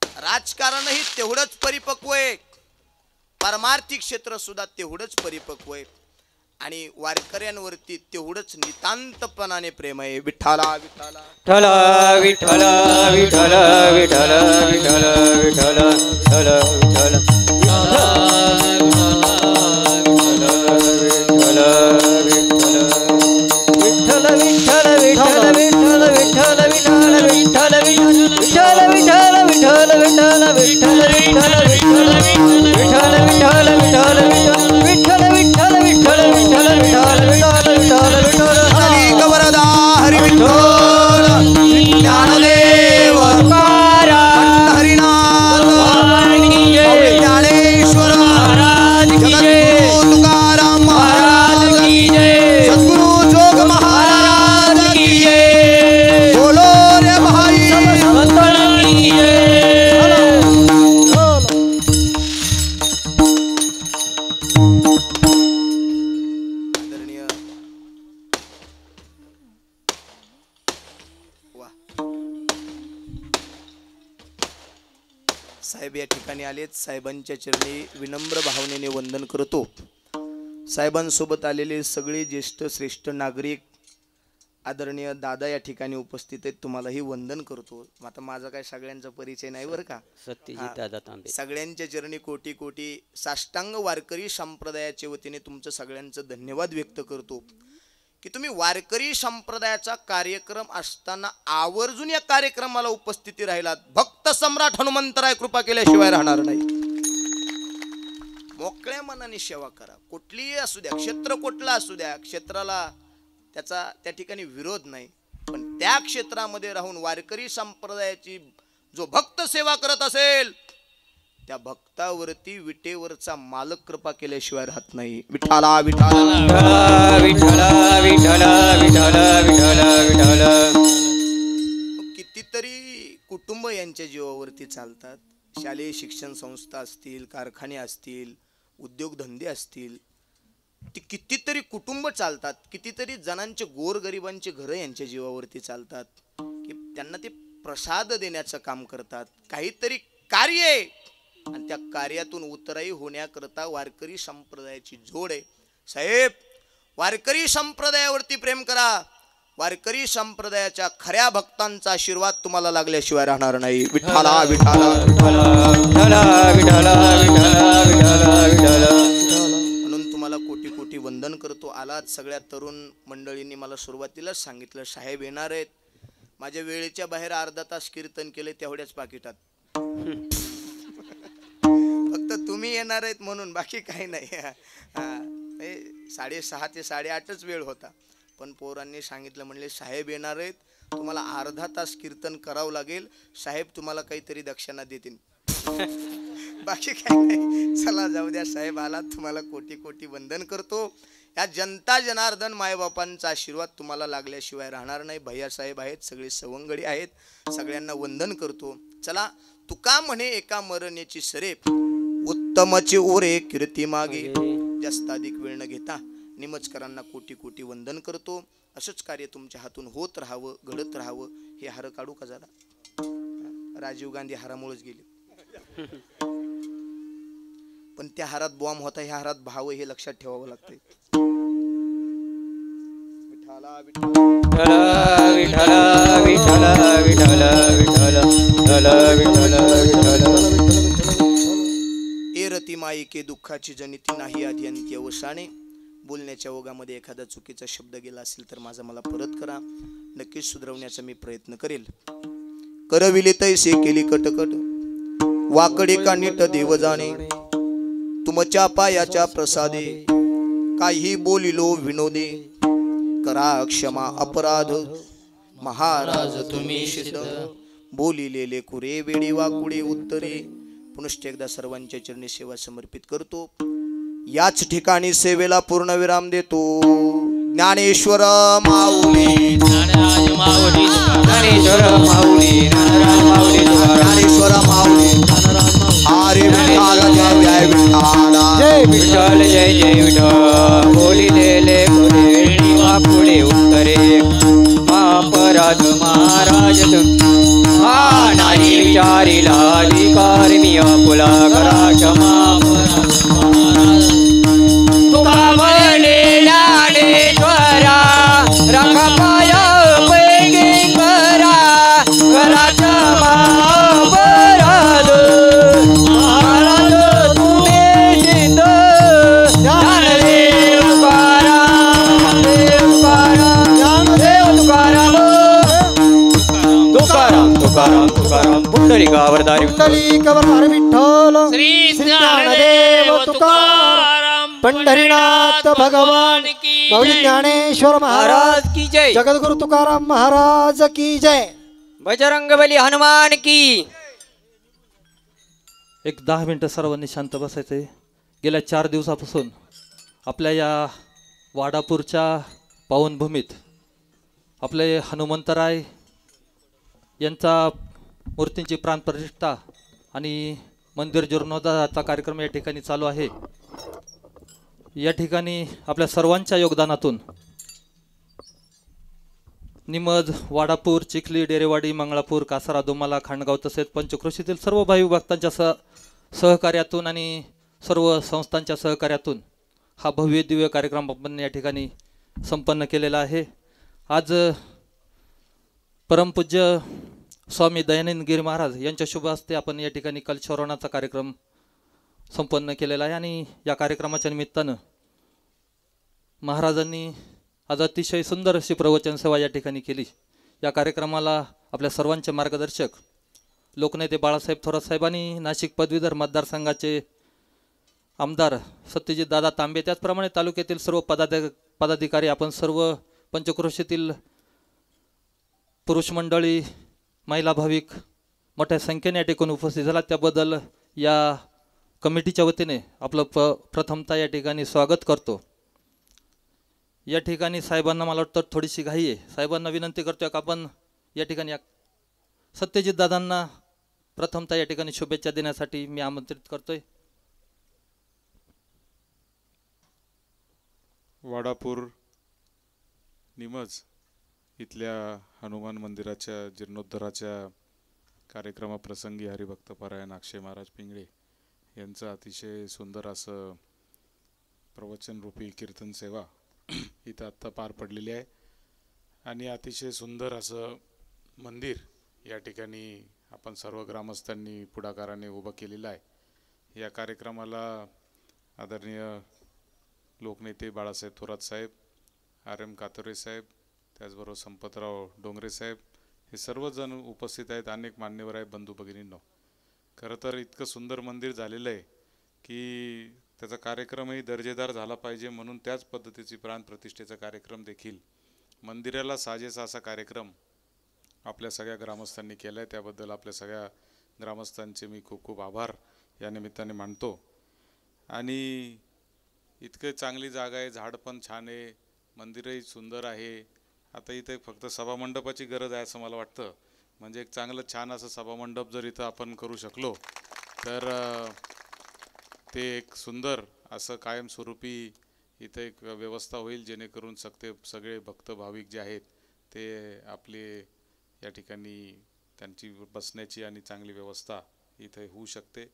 राजकारणही तेवढंच परिपक्व आहे, परमार्थिक क्षेत्र सुद्धा तेवढंच परिपक्व आहे आणि वारकऱ्यांवरती तेवढंच नितांतपणाने प्रेम आहे. विठ्ठला विठ्ठला विठ्ठल विठ्ठल विठ्ठल विठ्ठल विठ्ठल विठ्ठल विठ्ठल वरदा हरी विठ्ठल ज्ञानदेव हरिनाथ ज्ञानेश्वर जगद्गुरु तुकाराम महाराज सद्गुरु जोग महाराज बोलो रे भाई. साहेब या ठिकाणी आलेत. साहेबांच्या चरणी विनम्र भावनेने वंदन करतो. साहेबांसोबत आलेले सगळे ज्येष्ठ श्रेष्ठ नागरिक आदरणीय दादा या ठिकाणी उपस्थित आहेत. तुम्हालाही वंदन करतो. आता माझा काय सगळ्यांचा परिचय नाही बरं का. सत्यजित दादा तांबे सगळ्यांच्या चरणी कोटी कोटी साष्टांग वारकरी संप्रदायाच्या वतीने तुमचं सगळ्यांचं धन्यवाद व्यक्त करतो की तुम्ही वारकरी संप्रदायाचा कार्यक्रम असताना आवर्जून या कार्यक्रमाला उपस्थिती राहिलात. भक्त सम्राट हनुमंतराय कृपा केल्याशिवाय राहणार नाही. मोकळ्या मनाने सेवा करा. कुठलीही असू द्या, क्षेत्र कुठलं असू द्या, क्षेत्राला त्याचा त्या ठिकाणी विरोध नाही. पण त्या क्षेत्रामध्ये राहून वारकरी संप्रदायाची जो भक्त सेवा करत असेल त्या भक्तावरती विटेवरचा मालक कृपा केल्याशिवाय राहत नाही. विठाला विठाला विठ्ठल विठ्ठल विठ्ठल विठ्ठल विठ्ठल. कितीतरी कुटुंब यांच्या जीवावरती चालतात. शालेय शिक्षण संस्था असतील, कारखाने असतील, उद्योगधंदे असतील, ती कितीतरी कुटुंब चालतात. कितीतरी जणांचे गोरगरिबांचे घरं यांच्या जीवावरती चालतात की त्यांना ते प्रसाद देण्याचं काम करतात. काहीतरी कार्य आहे आणि त्या कार्यातून उतराई होण्याकरता वारकरी संप्रदायाची जोड आहे. साहेब, वारकरी संप्रदायावरती प्रेम करा. वारकरी संप्रदायाच्या खऱ्या भक्तांचा आशीर्वाद तुम्हाला लागल्याशिवाय राहणार नाही. विठ्ठला विठ्ठला म्हणून तुम्हाला कोटी कोटी वंदन करतो. आलात सगळ्या तरुण मंडळींनी मला सुरुवातीलाच सांगितलं साहेब येणार आहेत. माझ्या वेळेच्या बाहेर अर्धा तास कीर्तन केले तेवढ्याच पाकिटात. फक्त तुम्ही येणार आहेत म्हणून, बाकी काही नाही. 6:30 ते 8:30च वेळ होता. पण पोरांनी सांगितलं, म्हणले साहेब येणार आहेत, तुम्हाला अर्धा तास कीर्तन करावं लागेल. साहेब तुम्हाला काहीतरी दक्षिणा देतील. बाकी काही नाही. चला जाऊ द्या. साहेब आलात, तुम्हाला कोटी कोटी वंदन करतो. या जनता जनार्दन मायबापांचा आशीर्वाद तुम्हाला लागल्याशिवाय राहणार नाही. भैया साहेब आहेत, सगळे सवंगडी आहेत, सगळ्यांना वंदन करतो. चला तुका म्हणे एका मरण्याची सरेप, उत्तमचे ओरे कीर्ती मागे. जास्त अधिक वेळ न घेता निमजकरांना कोटी कोटी वंदन करतो. असंच कार्य तुमच्या हातून होत राहावं, घडत राहावं. हे हार काढू का जरा? राजीव गांधी हारामुळेच गेले, पण त्या हारात बॉम्ब होता, ह्या हारात भाव, हे लक्षात ठेवावं लागतंय. विठाला विठ्ठल विठ्ठल विठ्ठल विठ्ठल विठ्ठल विठ्ठल विठ्ठल. ए रती माईके दुःखाची जनिती नाही आधी अंत्य अवसाने. बोलण्याच्या ओघामध्ये एखादा चुकीचा शब्द गेला असेल तर माझा मला परत करा, नक्कीच सुधरवण्याचा मी प्रयत्न करेल. करविले तैसे केली कटकट, वाकडे का नीट देव जाणे. तुमच्या पायाच्या प्रसादे काही बोलिलो विनोदे. करा क्षमा अपराध महाराज तुम्ही सिद्ध. बोलिलेले कुरे वेडी वाकुडे उत्तरे. पुनश्च एकदा सर्वांच्या चरणी सेवा समर्पित करतो. याच ठिकाणी सेवेला पूर्ण विराम देतो. ज्ञानेश्वर माऊली, ज्ञानराज माऊली, ज्ञानेश्वर माऊली, ज्ञानराज माऊली, ज्ञानेश्वर माऊली. हरे विठ्ठल जय विठ्ठल, जय विठ्ठल जय जय विठ्ठल. बोलिलेले कुरे वाकुडे उत्तरे. अपराध महाराज हा नाही विचारिला अधिकार मी आपुला. करा क्षमा तुका म्हणे ज्ञानेश्वरा. राखा पाया पैकी करा. करा क्षमा अपराध महाराज तुम्ही सिद्ध. ज्ञानदेव तुकाराम, देव तुकाराम, ज्ञानदेव तुकाराम. तुकाराम तुकाराम तुकाराम. पुंडलिकावरदारी पुंडलिकावरदारी विठ्ठल श्री ज्ञानदेव तुकाराम. पंढरीनाथ भगवान की माऊली ज्ञानेश्वर महाराज की जय. जगद्गुरु तुकाराम महाराज की जय. बजरंगबली हनुमान की. एक 10 मिनटं सर्वांनी शांत बसायचे. गेल्या 4 दिवसापासून आपल्या या वाडापूरच्या पावनभूमीत आपले हनुमंतराय यांचा मूर्तींची प्राणप्रतिष्ठा आणि मंदिर जीर्णोद्धाराचा कार्यक्रम या ठिकाणी चालू आहे. या ठिकाणी आपल्या सर्वांच्या योगदानातून निमज, वाडापूर, चिखली, डेरेवाडी, मंगळापूर, कासारा, दुमाला, खांडगाव तसेच पंचक्रोशीतील सर्व भावी भक्तांच्या सहकार्यातून आणि सर्व संस्थांच्या सहकार्यातून हा भव्य दिव्य कार्यक्रम आपण या ठिकाणी संपन्न केलेला आहे. आज परमपूज्य स्वामी दयानंद गिरी महाराज यांच्या शुभ हस्ते आपण या ठिकाणी कलशोरणाचा कार्यक्रम संपन्न केलेला आहे. आणि या कार्यक्रमाच्या निमित्तानं महाराजांनी आज अतिशय सुंदर अशी प्रवचन सेवा या ठिकाणी केली. या कार्यक्रमाला आपल्या सर्वांचे मार्गदर्शक लोकनेते बाळासाहेब थोरात साहेब आणि नाशिक पदवीधर मतदारसंघाचे आमदार सत्यजित दादा तांबे, त्याचप्रमाणे तालुक्यातील सर्व पदाधिकारी, आपण सर्व पंचक्रोशीतील पुरुष मंडळी, महिला भाविक मोठ्या संख्येने या ठिकाणी उपस्थित झाला. त्याबद्दल या कमिटीच्या वतीने आपलं प्रथमतः या ठिकाणी स्वागत करतो. या ठिकाणी साहेबांना मला वाटतं थोडीशी घाई आहे. साहेबांना विनंती करतोय का आपण या ठिकाणी सत्यजित दादांना प्रथमतः या ठिकाणी शुभेच्छा देण्यासाठी मी आमंत्रित करतोय. वाडापूर निमज इथल्या हनुमान मंदिराच्या जीर्णोद्धाराच्या कार्यक्रमाप्रसंगी हरिभक्तपरायण अक्षय महाराज पिंगळे यांचं अतिशय सुंदर असं प्रवचनरूपी कीर्तन सेवा इथं आत्ता पार पडलेली आहे. आणि अतिशय सुंदर असं मंदिर या ठिकाणी आपण सर्व ग्रामस्थांनी पुढाकाराने उभं केलेलं आहे. या कार्यक्रमाला आदरणीय लोकनेते बाळासाहेब थोरात साहेब, RM कातोरे साहेब, त्याचबरोबर संपतराव डोंगरे साहेब, हे सर्वजण उपस्थित आहेत. अनेक मान्यवर आहेत. बंधू भगिनींनो, खरं तर इतकं सुंदर मंदिर झालेलं आहे की त्याचा कार्यक्रमही दर्जेदार झाला पाहिजे, म्हणून त्याच पद्धतीची प्राणप्रतिष्ठेचा कार्यक्रम देखील मंदिराला साजेसा असा कार्यक्रम आपल्या सगळ्या ग्रामस्थांनी केला आहे. त्याबद्दल आपल्या सगळ्या ग्रामस्थांचे मी खूप खूप आभार या निमित्ताने मानतो. आणि इतकं चांगली जागा आहे, झाड पण छान आहे, मंदिरही सुंदर आहे. आता इथे फक्त सभामंडपाची गरज आहे असं मला वाटतं. म्हणजे एक चांगलं छान असं सभामंडप जर इथं आपण करू शकलो तर ते एक सुंदर असं कायमस्वरूपी इथं एक व्यवस्था होईल, जेणेकरून सगळे भक्त भाविक जे आहेत ते आपले या ठिकाणी त्यांची बसण्याची आणि चांगली व्यवस्था इथे होऊ शकते.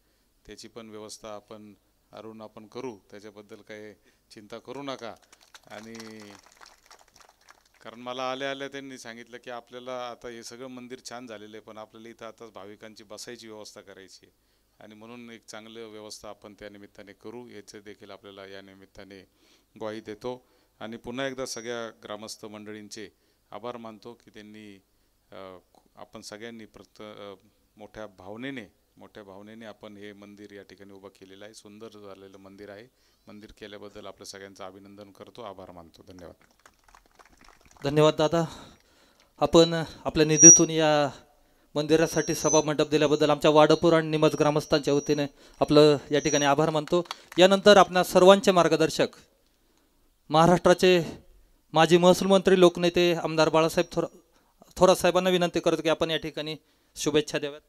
त्याची पण व्यवस्था आपण करू, त्याच्याबद्दल काही चिंता करू नका. आणि कारण मला आल्या त्यांनी सांगितलं की आपल्याला आता हे सगळं मंदिर छान झालेलं आहे, पण आपल्याला इथं आता भाविकांची बसायची व्यवस्था करायची आहे, आणि म्हणून एक चांगलं व्यवस्था आपण त्या निमित्ताने करू, याचे देखील आपल्याला या निमित्ताने ग्वाही देतो. आणि पुन्हा एकदा सगळ्या ग्रामस्थ मंडळींचे आभार मानतो की त्यांनी आपण सगळ्यांनी मोठ्या भावनेने आपण हे मंदिर या ठिकाणी उभं केलेलं आहे. सुंदर झालेलं मंदिर आहे. मंदिर केल्याबद्दल आपल्या सगळ्यांचं अभिनंदन करतो, आभार मानतो. धन्यवाद. धन्यवाद दादा. आपण आपल्या निधीतून या मंदिरासाठी सभा मंडप दिल्याबद्दल आमच्या वाडपूर आणि निमज ग्रामस्थांच्या वतीने आपलं या ठिकाणी आभार मानतो. यानंतर आपल्या सर्वांचे मार्गदर्शक महाराष्ट्राचे माजी महसूल मंत्री लोकनेते आमदार बाळासाहेब थोरात साहेबांना विनंती करतो की आपण या ठिकाणी शुभेच्छा द्याव्यात.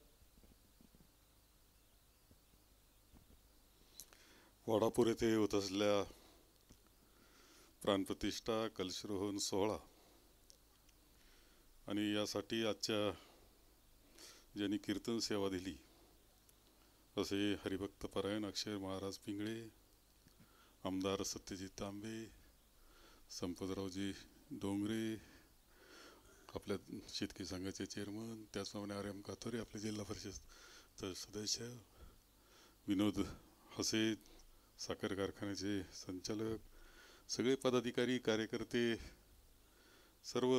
वाडापूर येथे होत असलेल्या प्राणप्रतिष्ठा कलशरोहण सोहळा आणि यासाठी आजच्या ज्यांनी कीर्तन सेवा दिली असे हरिभक्त परायण अक्षय महाराज पिंगळे, आमदार सत्यजित तांबे, संपतरावजी डोंगरे, आपल्या शेतकरी संघाचे चेअरमन, त्याचप्रमाणे आर एम कातोरे आपले जिल्हा परिषद सदस्य, विनोद हसे साखर कारखान्याचे संचालक, सगळे पदाधिकारी कार्यकर्ते, सर्व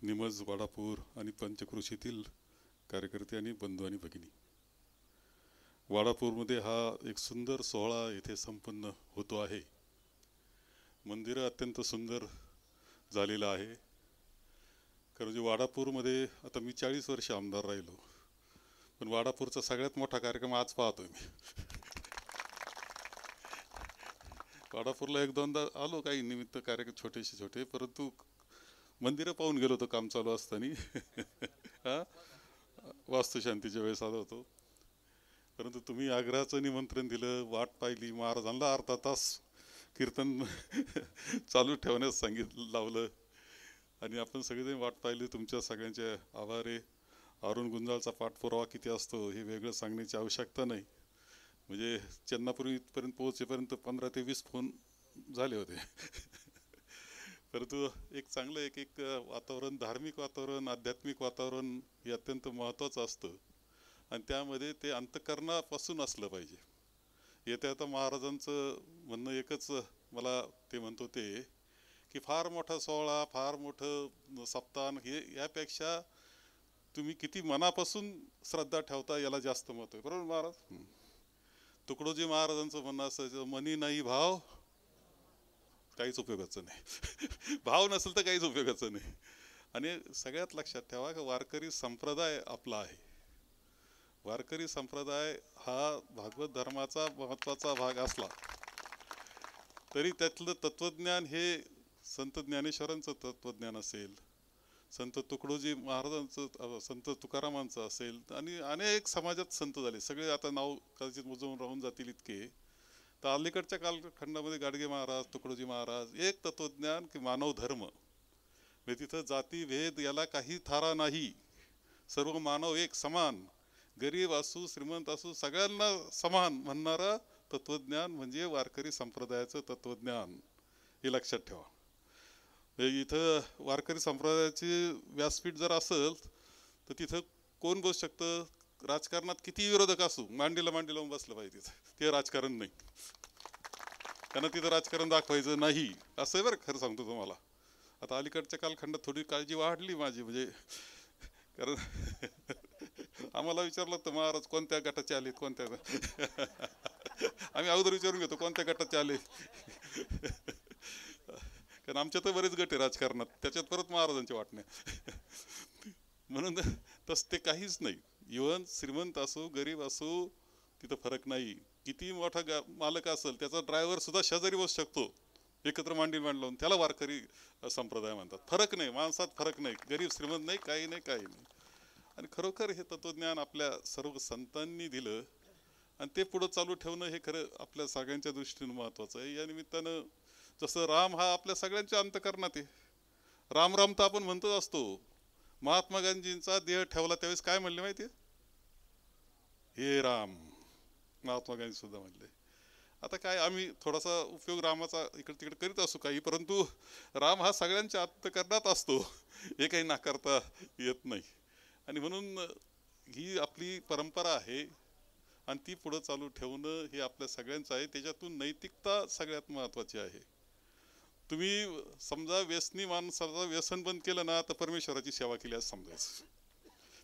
निमज वाडापूर आणि पंचक्रोशीतील कार्यकर्ते आणि बंधू आणि भगिनी, वाडापूरमध्ये हा एक सुंदर सोहळा येथे संपन्न होतो आहे. मंदिर अत्यंत सुंदर झालेलं आहे. कारण जे वाडापूरमध्ये आता मी 40 वर्ष आमदार राहिलो, पण वाडापूरचा सगळ्यात मोठा कार्यक्रम आज पाहतोय मी. वाडापूरला एक दोनदा आलो काही निमित्त कार्यक्रम छोटे, परंतु मंदिरं पाहून गेलो होतो काम चालू असताना. वास्तुशांतीच्या वेळेस आलो होतो, परंतु तुम्ही आग्रहाचं निमंत्रण दिलं, वाट पाहिली, महाराजांना अर्धा तास कीर्तन चालू ठेवण्यास लावलं आणि आपण सगळेजण वाट पाहिली. तुमच्या सगळ्यांचे आभार आहे. अरुण गुंजाळचा पाठपुरावा किती असतो हे वेगळं सांगण्याची आवश्यकता नाही. म्हणजे चेन्नापूर्वी इथपर्यंत पोहोचेपर्यंत 15 ते 20 फोन झाले होते. परंतु एक चांगलं एक वातावरण, धार्मिक वातावरण, आध्यात्मिक वातावरण हे अत्यंत महत्त्वाचं असतं आणि त्यामध्ये ते अंतःकरणापासून असलं पाहिजे. येत्या आता महाराजांचं म्हणणं एकच मला ते म्हणतो ते की फार मोठा सोहळा, फार मोठं सप्ताह हे यापेक्षा तुम्ही किती मनापासून श्रद्धा ठेवता याला जास्त महत्त्व आहे. बरोबर महाराज? तुकडोजी महाराजांचं म्हणणं असायचं, मनी नाही भाव काहीच उपयोगाचं नाही. भाव नसेल तर काहीच उपयोगाचं नाही. आणि सगळ्यात लक्षात ठेवा की वारकरी संप्रदाय आपला आहे. वारकरी संप्रदाय हा भागवत धर्माचा महत्त्वाचा भाग असला तरी त्यातलं तत्वज्ञान हे संत ज्ञानेश्वरांचं तत्वज्ञान असेल, संत तुकडोजी महाराजांचं, संत तुकारामांचं असेल आणि अनेक समाजात संत झाले. सगळे आता नाव कदाचित मुजवून राहून जातील इतके. तर अलीकडच्या कालखंडामध्ये गाडगे महाराज, तुकडोजी महाराज, एक तत्वज्ञान की मानव धर्म, म्हणजे तिथं जाती भेद याला काही थारा नाही, सर्व मानव एक समान, गरीब असू श्रीमंत असू सगळ्यांना समान म्हणणारा तत्वज्ञान म्हणजे वारकरी संप्रदायाचं तत्वज्ञान. हे लक्षात ठेवा. इथं वारकरी संप्रदायाचे व्यासपीठ जर असेल तर तिथं कोण बसू शकतं? राजकारणात किती विरोधक असू, मांडीला मांडी लावून बसलं पाहिजे तिथं. ते राजकारण नाही, त्यांना तिथं राजकारण दाखवायचं नाही असं आहे बरं. खरं सांगतो तुम्हाला, आता अलीकडच्या कालखंडात थोडी काळजी वाढली माझी. म्हणजे कारण आम्हाला विचारलं तर महाराज कोणत्या गटाचे आले, कोणत्या आम्ही अगोदर विचारून घेतो कोणत्या गटाचे आले. कारण आमच्या तर बरेच गट आहे राजकारणात, त्याच्यात परत महाराजांचे वाटणे. म्हणून तसं ते काहीच नाही. इव्हन श्रीमंत असो गरीब असो तिथं फरक नाही. किती मोठा मालक असेल त्याचा ड्रायव्हर सुद्धा शेजारी बसू शकतो, एकत्र मांडी लावून. त्याला वारकरी संप्रदाय म्हणतात. फरक नाही, माणसात फरक नाही, गरीब श्रीमंत नाही, काही नाही. आणि खरोखर हे तत्वज्ञान आपल्या सर्व संतांनी दिलं आणि ते पुढं चालू ठेवणं हे खरं आपल्या सगळ्यांच्या दृष्टीनं महत्त्वाचं आहे. या निमित्तानं जसं राम हा आपल्या सगळ्यांच्या अंतकरणात आहे. राम राम तर आपण म्हणतच असतो. महात्मा गांधींचा देह ठेवला त्यावेळेस काय म्हणले माहिती आहे? हे राम. महात्मा गांधी सुद्धा म्हणले. आता काय आम्ही थोडासा उपयोग रामाचा इकडे तिकडे करीत असू काही, परंतु राम हा सगळ्यांच्या अंतकरणात असतो हे काही नाकारता येत नाही. आणि म्हणून ही आपली परंपरा आहे आणि ती पुढं चालू ठेवणं हे आपल्या सगळ्यांचं आहे. त्याच्यातून नैतिकता सगळ्यात महत्त्वाची आहे. तुम्ही समजा व्यसनी माणसाचं व्यसन बंद केलं ना तर परमेश्वराची सेवा केली असं समजायचं.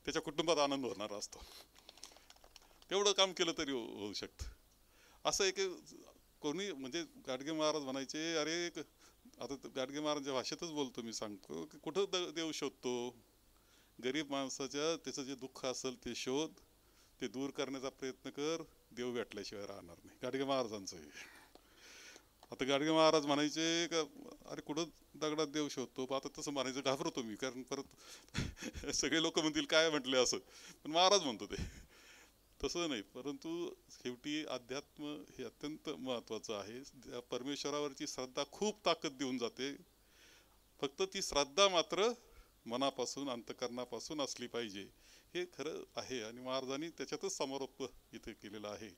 त्याच्या कुटुंबात आनंद होणार असतो. तेवढं काम केलं तरी होऊ शकतं. असं एक कोणी म्हणजे गाडगे महाराज म्हणायचे, अरे आता गाडगे महाराजांच्या भाषेतच बोलतो मी, सांगतो की कुठं देव शोधतो? गरीब माणसाच्या त्याचं जे दुःख असेल ते शोध, ते दूर करण्याचा प्रयत्न कर, देव भेटल्याशिवाय राहणार नाही. गाडगे महाराजांचं हे. आता गाडगे महाराज म्हणायचे का अरे कुठं दगडात देव शोधतो? आता तसं म्हणायचं घाबरतो मी, कारण परत सगळे लोक म्हणतील काय म्हटले असं, पण महाराज म्हणतो ते तसं नाही. परंतु शेवटी अध्यात्म हे अत्यंत महत्त्वाचं आहे. परमेश्वरावरची श्रद्धा खूप ताकद देऊन जाते. फक्त ती श्रद्धा मात्र मनापासून अंतकरणापासून असली पाहिजे, हे खरं आहे. आणि महाराजांनी त्याच्यातच समारोप इथे केलेला आहे.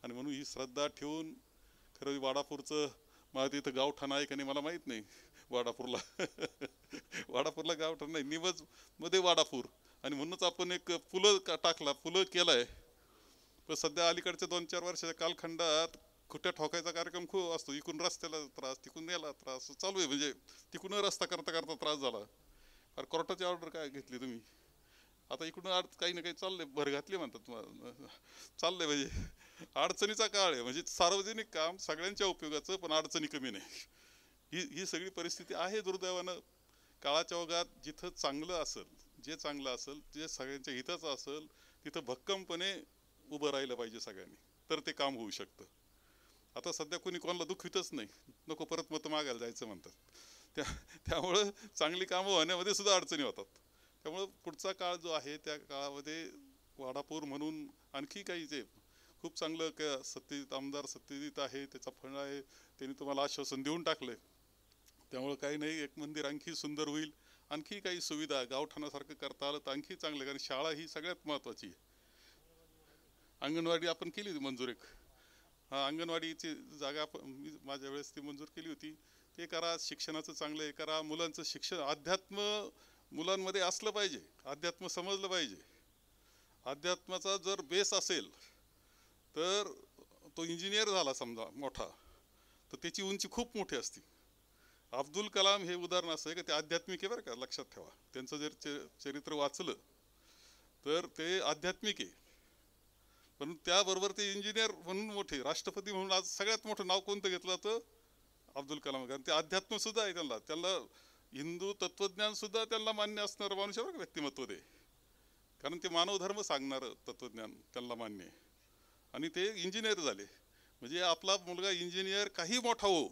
आणि म्हणून ही श्रद्धा ठेवून खरं वाडापूरचं मला तिथं गावठाण आहे का नाही मला माहीत नाही. वाडापूरला गावठाण नाही, निवज मध्ये वाडापूर. आणि म्हणूनच आपण एक पुलं टाकला, पुलं केलाय. पण सध्या अलीकडच्या 2-4 वर्षाच्या कालखंडात खुट्या ठोकायचा कार्यक्रम खूप असतो. इकडून रस्त्याला त्रास, तिकडून याला त्रास चालू आहे. म्हणजे तिकडून रस्ता करता करता त्रास झाला. अरे कोर्टाची ऑर्डर काय घेतली तुम्ही? आता इकडून काही ना काही चाललंय, भर घातली म्हणतात, चाललंय. म्हणजे अडचणीचा काळ आहे. म्हणजे सार्वजनिक काम सगळ्यांच्या उपयोगाचं, पण अडचणी कमी नाही. ही सगळी परिस्थिती आहे. दुर्दैवानं काळाच्या ओघात जिथं चांगलं असेल, जे चांगलं असेल, जे सगळ्यांच्या हिताचं असेल, तिथं भक्कमपणे उभं राहिलं पाहिजे सगळ्यांनी, तर ते काम होऊ शकतं. आता सध्या कोणी कोणाला दुखवितच नाही, नको परत मतं मागायला जायचं म्हणतात. त्यामुळं चांगली कामं होण्यामध्ये सुद्धा अडचणी होतात. त्यामुळं पुढचा काळ जो आहे त्या काळामध्ये वाडापूर म्हणून आणखी काही जे खूप चांगलं सत्तेत आमदार सत्तेत आहे, त्याचा फळ आहे, त्यांनी तुम्हाला आश्वासन देऊन टाकलंय. त्यामुळं काही नाही, एक मंदिर आणखी सुंदर होईल. आणखी काही सुविधा गावठाणासारखं करता आलं तर आणखी चांगलं, कारण शाळा ही सगळ्यात महत्त्वाची आहे. अंगणवाडी आपण केली होती मंजूर एक. हा, अंगणवाडीची जागा मी माझ्या वेळेस ती मंजूर केली होती. ते करा. शिक्षणाचं चांगलं हे करा. मुलांचं शिक्षण, अध्यात्म मुलांमध्ये असलं पाहिजे. अध्यात्म समजलं पाहिजे. अध्यात्माचा जर बेस असेल तर तो इंजिनियर झाला समजा मोठा, तर त्याची उंची खूप मोठी असते. अब्दुल कलाम हे उदाहरण असं आहे की ते आध्यात्मिक आहे बरं का, लक्षात ठेवा. त्यांचं जर चरित्र वाचलं तर ते आध्यात्मिक आहे. पण त्याबरोबर ते इंजिनियर म्हणून मोठे, राष्ट्रपती म्हणून आज सगळ्यात मोठं नाव कोणतं घेतलं तर अब्दुल कलाम. कारण ते अध्यात्म सुद्धा आहे त्यांना हिंदू तत्वज्ञान सुद्धा त्यांना मान्य असणारं माणूस आहे बरं व्यक्तिमत्व ते. कारण ते मानवधर्म सांगणारं तत्वज्ञान त्यांना मान्य आहे. आणि ते इंजिनियर झाले. म्हणजे आपला मुलगा इंजिनियर काही मोठा हो,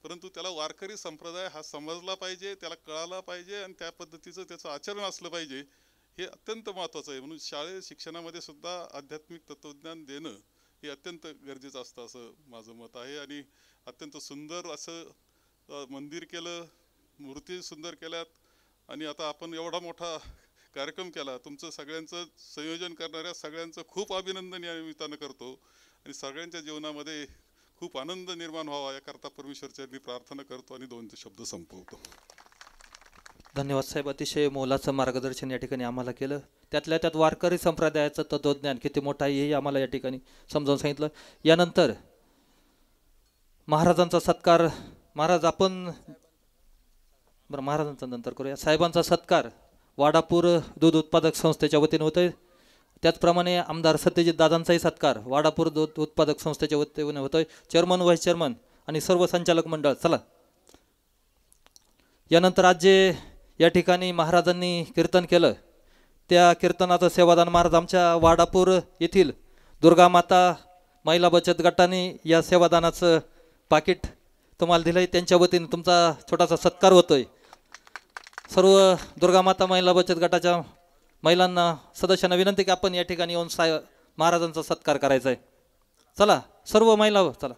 परंतु त्याला वारकरी संप्रदाय हा समजला पाहिजे, त्याला कळाला पाहिजे आणि त्या पद्धतीचं त्याचं आचरण असलं पाहिजे. हे अत्यंत महत्त्वाचं आहे. म्हणून शाळेत शिक्षणामध्ये सुद्धा आध्यात्मिक तत्वज्ञान देणं हे अत्यंत गरजेचं असतं असं माझं मत आहे. आणि अत्यंत सुंदर असं मंदिर केलं, मूर्ती सुंदर केल्यात. आणि आता आपण एवढा मोठा कार्यक्रम केला. तुमचं सगळ्यांचं संयोजन करणाऱ्या सगळ्यांचं खूप अभिनंदन या निमित्तानं करतो. आणि सगळ्यांच्या जीवनामध्ये खूप आनंद निर्माण व्हावा याकरता परमेश्वरचरणी प्रार्थना करतो आणि 2 शब्द संपवतो. धन्यवाद साहेब. अतिशय मोलाचं मार्गदर्शन या ठिकाणी आम्हाला केलं. त्यातल्या त्यात वारकरी संप्रदायाचं तत्वज्ञान किती मोठं आहे हे आम्हाला या ठिकाणी समजावून सांगितलं. यानंतर महाराजांचा सत्कार. महाराज आपण बरं, महाराजांचा नंतर करूया. साहेबांचा सत्कार वाडापूर दूध उत्पादक संस्थेच्या वतीने होतोय. त्याचप्रमाणे आमदार सत्यजित दादांचाही सत्कार वाडापूर दूध उत्पादक संस्थेच्या वतीने होतोय. चेअरमन, व्हाईस चेअरमन आणि सर्व संचालक मंडळ. चला. यानंतर आज जे या ठिकाणी महाराजांनी कीर्तन केलं त्या कीर्तनाचं सेवादान महाराज आमच्या वाडापूर येथील दुर्गा माता महिला बचत गटाने या सेवादानाचं पाकिट तुम्हाला दिलंय. त्यांच्या वतीने तुमचा छोटासा सत्कार होतोय. सर्व दुर्गा माता महिला बचत गटाच्या महिलांना सदस्यांना विनंती की आपण या ठिकाणी येऊन महाराजांचा सत्कार करायचा आहे. चला सर्व महिला चला,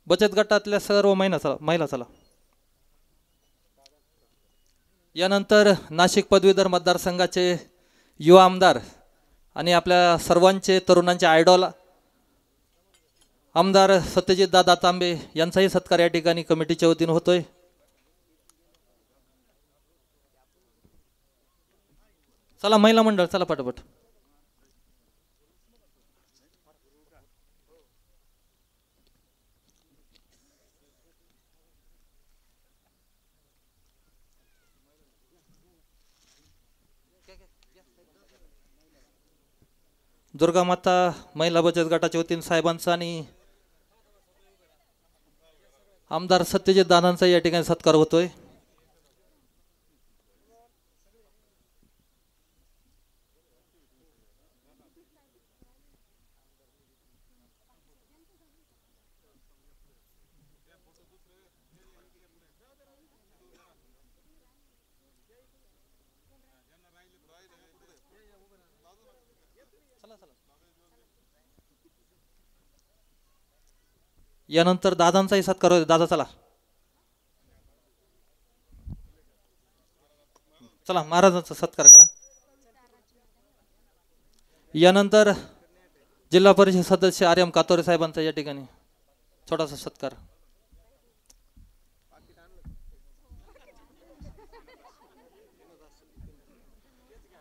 बचत गटातल्या सर्व महिला चला. यानंतर नाशिक पदवीधर मतदारसंघाचे युवा आमदार आणि आपल्या सर्वांचे तरुणांचे आयडॉल आमदार सत्यजित दादा तांबे यांचाही सत्कार या ठिकाणी कमिटीच्या वतीने होतोय. चला महिला मंडळ चला पटापट. दुर्गा माता महिला बचत गटाच्या वतीने साहेबांचा आणि आमदार सत्यजित दादांचा या ठिकाणी सत्कार होतोय. यानंतर दादांचाही सत्कार होतो. दादा चला चला महाराजांचा सत्कार करा. यानंतर जिल्हा परिषद सदस्य आर्यम कातोरे साहेबांचा या ठिकाणी छोटासा सत्कार.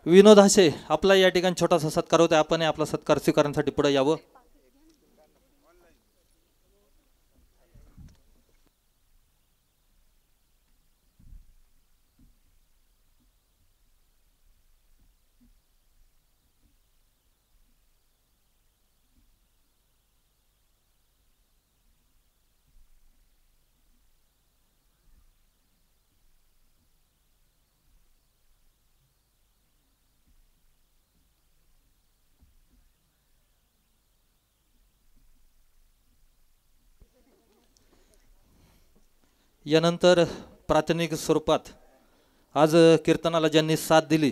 विनोद हासे आपला या ठिकाणी छोटासा सत्कार होता. आपण आपला सत्कार स्वीकारण्यासाठी पुढे यावं. यानंतर प्रातिनिधिक स्वरूपात आज कीर्तनाला ज्यांनी साथ दिली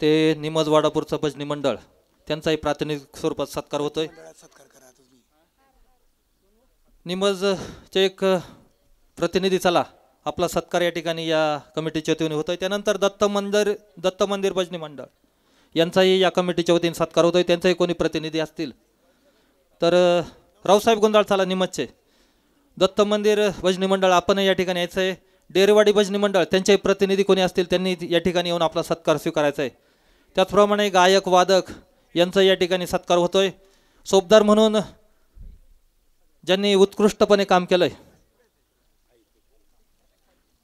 ते निमज वाडापूरचं भजनी मंडळ त्यांचाही प्रातिनिधिक स्वरूपात सत्कार होतोय. निमजचे एक प्रतिनिधी चला आपला सत्कार या ठिकाणी या कमिटीच्या वतीने होतोय. त्यानंतर दत्त मंदिर भजनी मंडळ यांचाही या कमिटीच्या वतीने सत्कार होतोय. त्यांचाही कोणी प्रतिनिधी असतील तर रावसाहेब गोंधाळ चला निमजचे. दत्त मंदिर भजनी मंडळ आपण या ठिकाणी यायचं आहे. डेरेवाडी भजनी मंडळ त्यांचे प्रतिनिधी कोणी असतील त्यांनी या ठिकाणी येऊन आपला सत्कार स्वीकारायचा आहे. त्याचप्रमाणे गायक वादक यांचा या ठिकाणी सत्कार होतोय. सोबदार म्हणून ज्यांनी उत्कृष्टपणे काम केलंय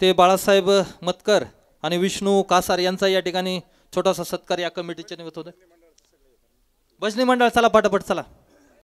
ते बाळासाहेब मतकर आणि विष्णू कासार यांचा या ठिकाणी छोटासा सत्कार या कमिटीच्या निमित्त होतोय. भजनी मंडळ चला पटापट चला.